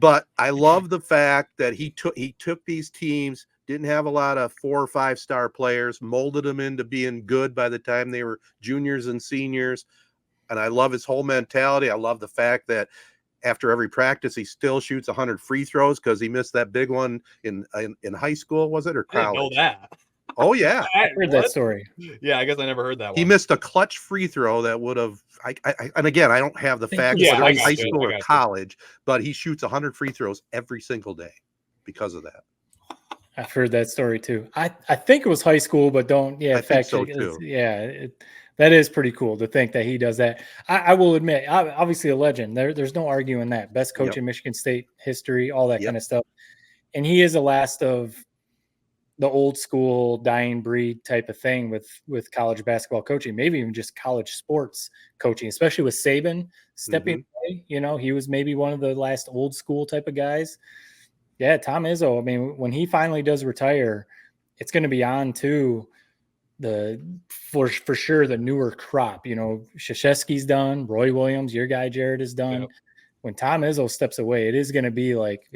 but I love the fact that he took these teams, didn't have a lot of 4 or 5 star players, molded them into being good by the time they were juniors and seniors. And I love his whole mentality. I love the fact that after every practice, he still shoots 100 free throws because he missed that big one in high school, was it, or college?
I didn't know that.
Oh, yeah.
I heard that story.
Yeah, I guess I never heard that one.
He missed a clutch free throw that would have and again, I don't have the facts of high school or college, but he shoots 100 free throws every single day because of that.
I've heard that story too. I think it was high school, but don't. Yeah,
I think so too.
That is pretty cool to think that he does that. I will admit, obviously a legend. There's no arguing that. Best coach in Michigan State history, all that kind of stuff. And he is the last of the old school dying breed type of thing with college basketball coaching, maybe even just college sports coaching, especially with Saban stepping away. He was maybe one of the last old school type of guys. Yeah, Tom Izzo. When he finally does retire, it's going to be on to for sure the newer crop. Krzyzewski's done. Roy Williams, your guy Jared, is done. Yep. When Tom Izzo steps away, it is going to be like,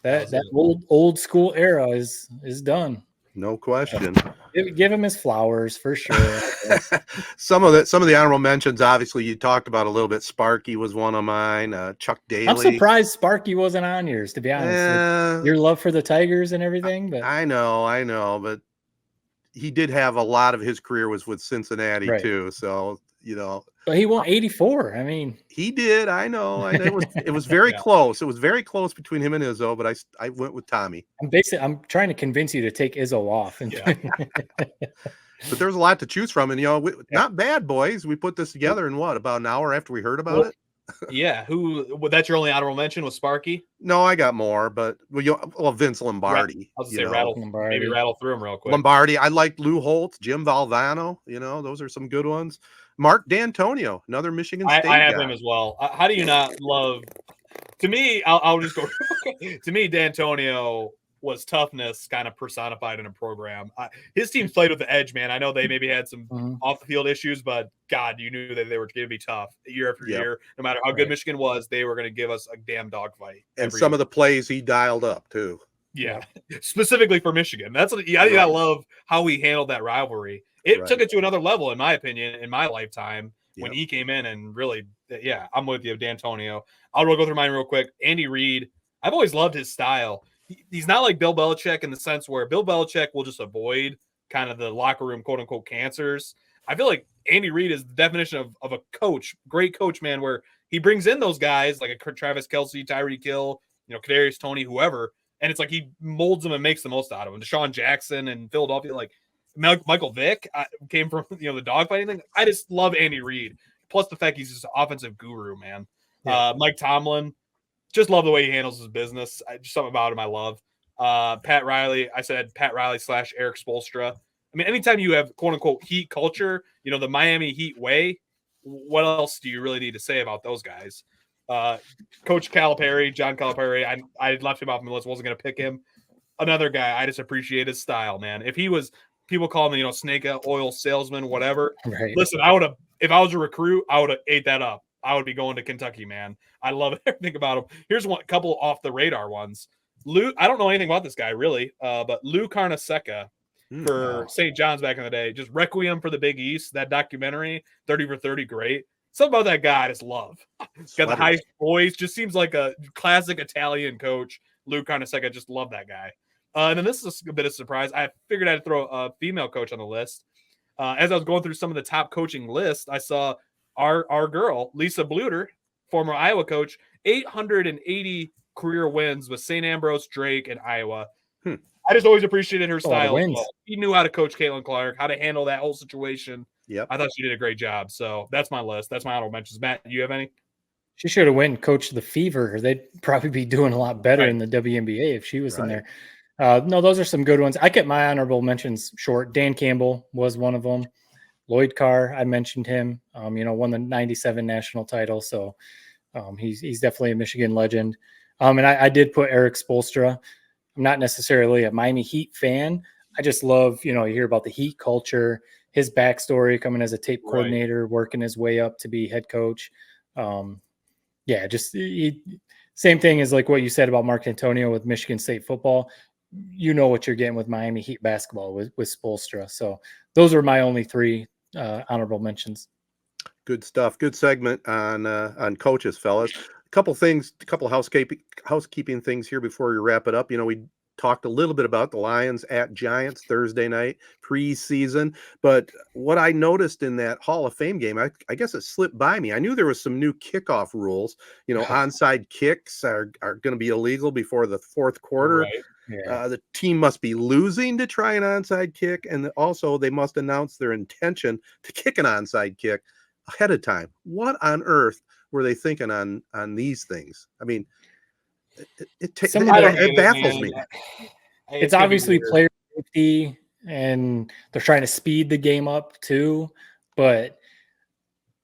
that old school era is done.
No question.
Give him his flowers for sure.
Some of the honorable mentions, obviously, you talked about a little bit. Sparky was one of mine. Chuck Daly.
I'm surprised Sparky wasn't on yours, to be honest. With your love for the Tigers and everything. But
I know, but he did have a lot of his career was with Cincinnati too. So
But he won 84.
He did. I know. It was very close. It was very close between him and Izzo, but I went with Tommy.
I'm trying to convince you to take Izzo off.
But there was a lot to choose from, and not bad, boys. We put this together in about an hour after we heard about it.
Yeah, that's your only honorable mention was Sparky?
No, I got more, but Vince Lombardi.
I'll say maybe rattle through them real quick.
Lombardi. I like Lou Holtz, Jim Valvano. Those are some good ones. Mark D'Antonio, another Michigan State
I have
guy.
him as well. How do you not love? To me, I'll just go. To me, D'Antonio was toughness kind of personified in a program. His team played with the edge, man. I know they maybe had some off the field issues, but God, you knew that they were going to be tough year after year. No matter how good Michigan was, they were going to give us a damn dogfight.
And some of the plays he dialed up too.
Yeah, specifically for Michigan. That's what I love how he handled that rivalry. It took it to another level, in my opinion, in my lifetime when he came in and really, I'm with you, D'Antonio. I'll go through mine real quick. Andy Reid. I've always loved his style. He's not like Bill Belichick in the sense where Bill Belichick will just avoid kind of the locker room, quote unquote, cancers. I feel like Andy Reid is the definition of a coach, great coach, man, where he brings in those guys like a Travis Kelce, Tyreek Hill, Kadarius Toney, whoever, and it's like he molds them and makes the most out of them. Deshaun Jackson in Philadelphia, like Michael Vick came from the dogfighting thing. I just love Andy Reid. Plus the fact he's just an offensive guru, man. Yeah. Mike Tomlin, just love the way he handles his business. Just something about him I love. Pat Riley, I said Pat Riley / Eric Spoelstra. I mean, anytime you have quote unquote heat culture, the Miami Heat way, what else do you really need to say about those guys? Coach Calipari, John Calipari, I left him off my list, wasn't going to pick him. Another guy, I just appreciate his style, man. If he was, people call him, snake oil salesman, whatever. Right. Listen, if I was a recruit, I would have ate that up. I would be going to Kentucky, man. I love everything about him. Here's a couple off the radar ones. Lou, I don't know anything about this guy really, but Lou Carnesecca for St. John's back in the day, just Requiem for the Big East, that documentary, 30 for 30, great. Something about that guy I just love. Got the high voice, just seems like a classic Italian coach. Lou Carnesecca, just love that guy. And then this is a bit of a surprise. I figured I'd throw a female coach on the list. As I was going through some of the top coaching lists, I saw our girl, Lisa Bluter, former Iowa coach, 880 career wins with St. Ambrose, Drake, and Iowa. I just always appreciated her style. Well. He knew how to coach Caitlin Clark, how to handle that whole situation. Yep. I thought she did a great job. So that's my list. That's my honorable mentions. Matt, do you have any?
She should have went coach the Fever. They'd probably be doing a lot better in the WNBA if she was in there. No, those are some good ones. I kept my honorable mentions short. Dan Campbell was one of them. Lloyd Carr, I mentioned him. Won the '97 national title, so he's definitely a Michigan legend. And I did put Eric Spoelstra. I'm not necessarily a Miami Heat fan. I just love, you hear about the Heat culture, his backstory coming as a tape coordinator, working his way up to be head coach. Same thing as like what you said about Mark Antonio with Michigan State football. You know what you're getting with Miami Heat basketball with Spoelstra. So those are my only three honorable mentions.
Good stuff. Good segment on coaches, fellas. A couple housekeeping things here before we wrap it up. We talked a little bit about the Lions at Giants Thursday night preseason, but what I noticed in that Hall of Fame game, I guess it slipped by me. I knew there was some new kickoff rules. Onside kicks are going to be illegal before the fourth quarter. Right. Yeah. The team must be losing to try an onside kick, and also they must announce their intention to kick an onside kick ahead of time. What on earth were they thinking on these things? I mean, it baffles me.
It's obviously player safety, and they're trying to speed the game up too, but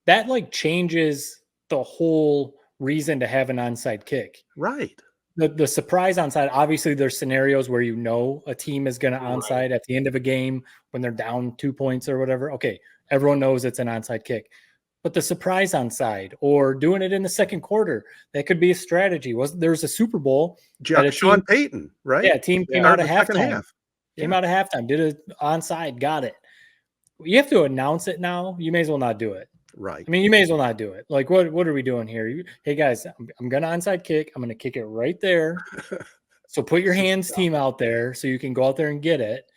that changes the whole reason to have an onside kick.
Right.
The surprise onside, obviously there's scenarios where a team is going to onside at the end of a game when they're down 2 points or whatever. Okay, everyone knows it's an onside kick. But the surprise onside or doing it in the second quarter, that could be a strategy. There's a Super Bowl.
Sean Payton, right?
Yeah, team came out of halftime. Came out of halftime, did an onside, got it. You have to announce it now. You may as well not do it.
Right.
I mean, you may as well not do it. Like, what are we doing here? Hey, guys, I'm going to onside kick. I'm going to kick it right there. So put your hands team out there so you can go out there and get it.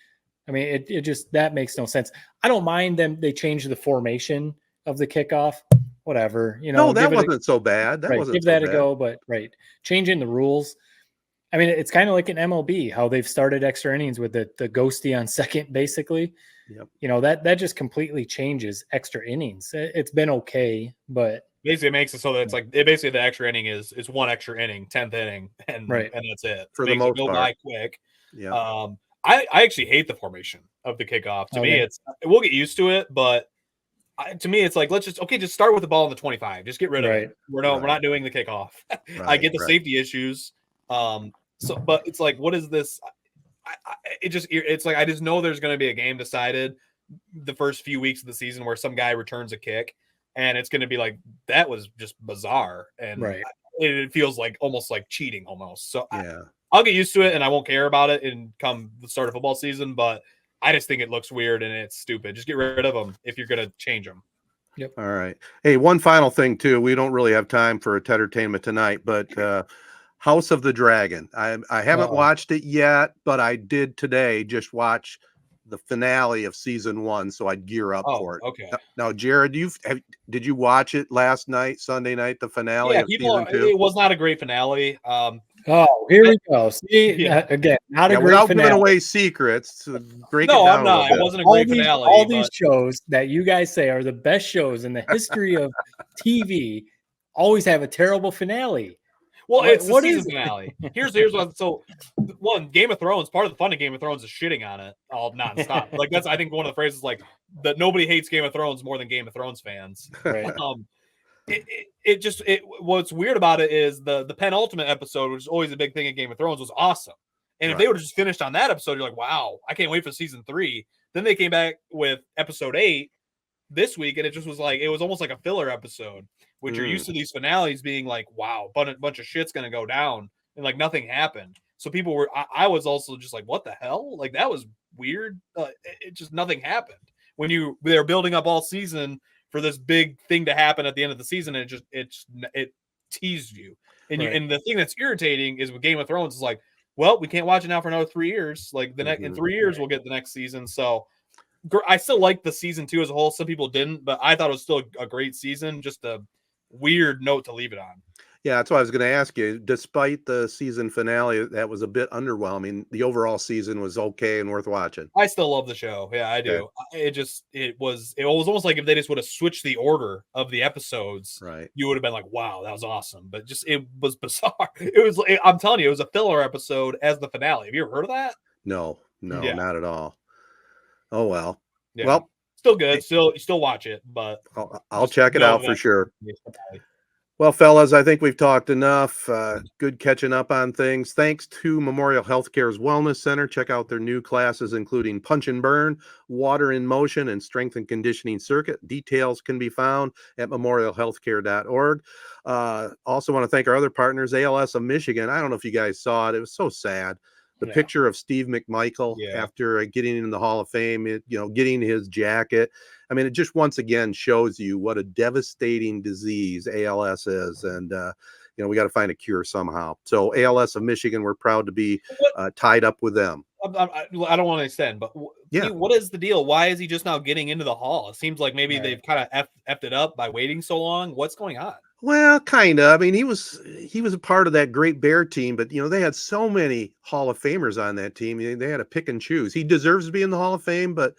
I mean, it just, that makes no sense. I don't mind them. They changed the formation of the kickoff, whatever.
No, that wasn't so bad.
Give that a go, but changing the rules. I mean, it's kind of like an MLB, how they've started extra innings with the ghosty on second, basically. Yep. That just completely changes extra innings. It's been okay, but
basically it makes it so that it's basically the extra inning is one extra inning, 10th inning, and that's it.
For the most part.
Go by quick.
Yeah.
I actually hate the formation of the kickoff. To me, we'll get used to it, but to me, it's like, let's just start with the ball in the 25. Just get rid of it. We're not doing the kickoff. I get the safety issues. But it's like, what is this? It's like, I just know there's going to be a game decided the first few weeks of the season where some guy returns a kick, and it's going to be like, that was just bizarre. And it feels like almost like cheating almost. So I'll get used to it and I won't care about it and come the start of football season, but I just think it looks weird and it's stupid. Just get rid of them if you're going to change them.
Yep.
All right. Hey, one final thing too. We don't really have time for a entertainment tonight, but House of the Dragon. I haven't watched it yet, but I did today just watch the finale of season 1, so I'd gear up for it.
Okay.
Now, Jared, did you watch it last night, Sunday night, the finale of season 2?
It was not a great finale.
Oh, here we go. See, again, not a great
without
finale.
giving away secrets, break
No,
it down
I'm not.
a
It
little
wasn't a
bit.
great finale.
All these shows that you guys say are the best shows in the history of TV always have a terrible finale.
Well, it's the
what
season
is it?
finale. Here's what. So, one, Game of Thrones. Part of the fun of Game of Thrones is shitting on it all nonstop. Like that's, I think, one of the phrases like that. Nobody hates Game of Thrones more than Game of Thrones fans.
Right.
What's weird about it is the penultimate episode, which is always a big thing in Game of Thrones, was awesome. And if they would have just finished on that episode, you're like, wow, I can't wait for season 3. Then they came back with episode 8 this week, and it just was like, it was almost like a filler episode, which you're used to these finales being like, wow, a bunch of shit's gonna go down, and like nothing happened. So people were, I was also just like, what the hell? Like that was weird. It just, nothing happened when they're building up all season for this big thing to happen at the end of the season, and it teased you. And and the thing that's irritating is with Game of Thrones is like, well, we can't watch it now for another 3 years. Like in 3 years, we'll get the next season. So I still like the season 2 as a whole. Some people didn't, but I thought it was still a great season. Just a weird note to leave it on.
Yeah, that's what I was going to ask you. Despite the season finale, that was a bit underwhelming. The overall season was okay and worth watching.
I still love the show. Yeah, I do. Okay. It was almost like if they just would have switched the order of the episodes,
right?
You would have been like, wow, that was awesome. But it was bizarre. I'm telling you, it was a filler episode as the finale. Have you ever heard of that?
No, not at all. Oh, well.
Yeah.
Well,
still good. You still watch it, but
I'll check it out for sure. Well, fellas, I think we've talked enough. Good catching up on things. Thanks to Memorial Healthcare's Wellness Center. Check out their new classes, including Punch and Burn, Water in Motion, and Strength and Conditioning Circuit. Details can be found at memorialhealthcare.org. Also want to thank our other partners, ALS of Michigan. I don't know if you guys saw it. It was so sad. The picture of Steve McMichael after getting in the Hall of Fame, getting his jacket. I mean, it just once again shows you what a devastating disease ALS is. And, we got to find a cure somehow. So ALS of Michigan, we're proud to be tied up with them.
I don't want to extend, but what is the deal? Why is he just now getting into the Hall? It seems like maybe they've kind of effed it up by waiting so long. What's going on?
Well, kind of. I mean, he was a part of that Great Bear team, but they had so many Hall of Famers on that team. They had to pick and choose. He deserves to be in the Hall of Fame, but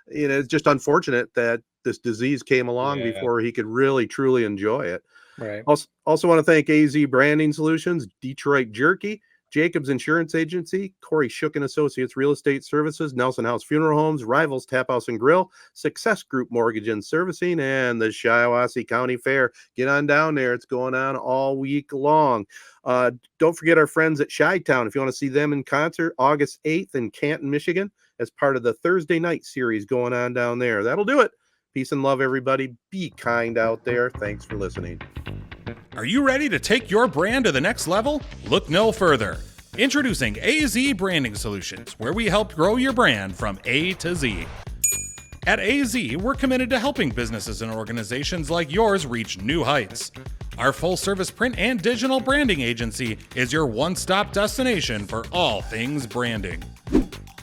it's just unfortunate that this disease came along before he could really truly enjoy it.
Right.
Also want to thank AZee Branding Solutions, Detroit Jerky, Jacobs Insurance Agency, Kori Shook and Associates Real Estate Services, Nelson House Funeral Homes, Rivals Taphouse and Grille, Success Group Mortgage and Servicing, and the Shiawassee County Fair. Get on down there. It's going on all week long. Don't forget our friends at Chi-Town. If you want to see them in concert, August 8th in Canton, Michigan, as part of the Thursday night series going on down there. That'll do it. Peace and love, everybody. Be kind out there. Thanks for listening.
Are you ready to take your brand to the next level? Look no further. Introducing AZee Branding Solutions, where we help grow your brand from A to Z. At AZee, we're committed to helping businesses and organizations like yours reach new heights. Our full-service print and digital branding agency is your one-stop destination for all things branding.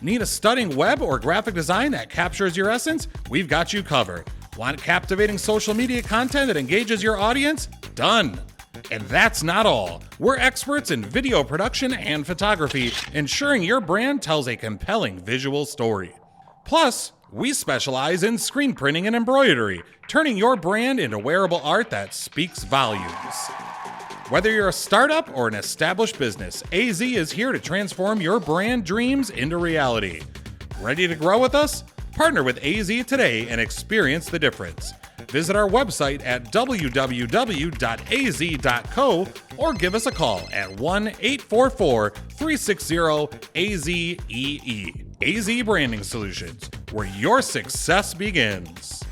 Need a stunning web or graphic design that captures your essence? We've got you covered. Want captivating social media content that engages your audience? Done. And that's not all. We're experts in video production and photography, ensuring your brand tells a compelling visual story. Plus, we specialize in screen printing and embroidery, turning your brand into wearable art that speaks volumes. Whether you're a startup or an established business, AZee is here to transform your brand dreams into reality. Ready to grow with us? Partner with AZee today and experience the difference. Visit our website at www.azee.co or give us a call at 1-844-360-AZEE. AZee Branding Solutions, where your success begins.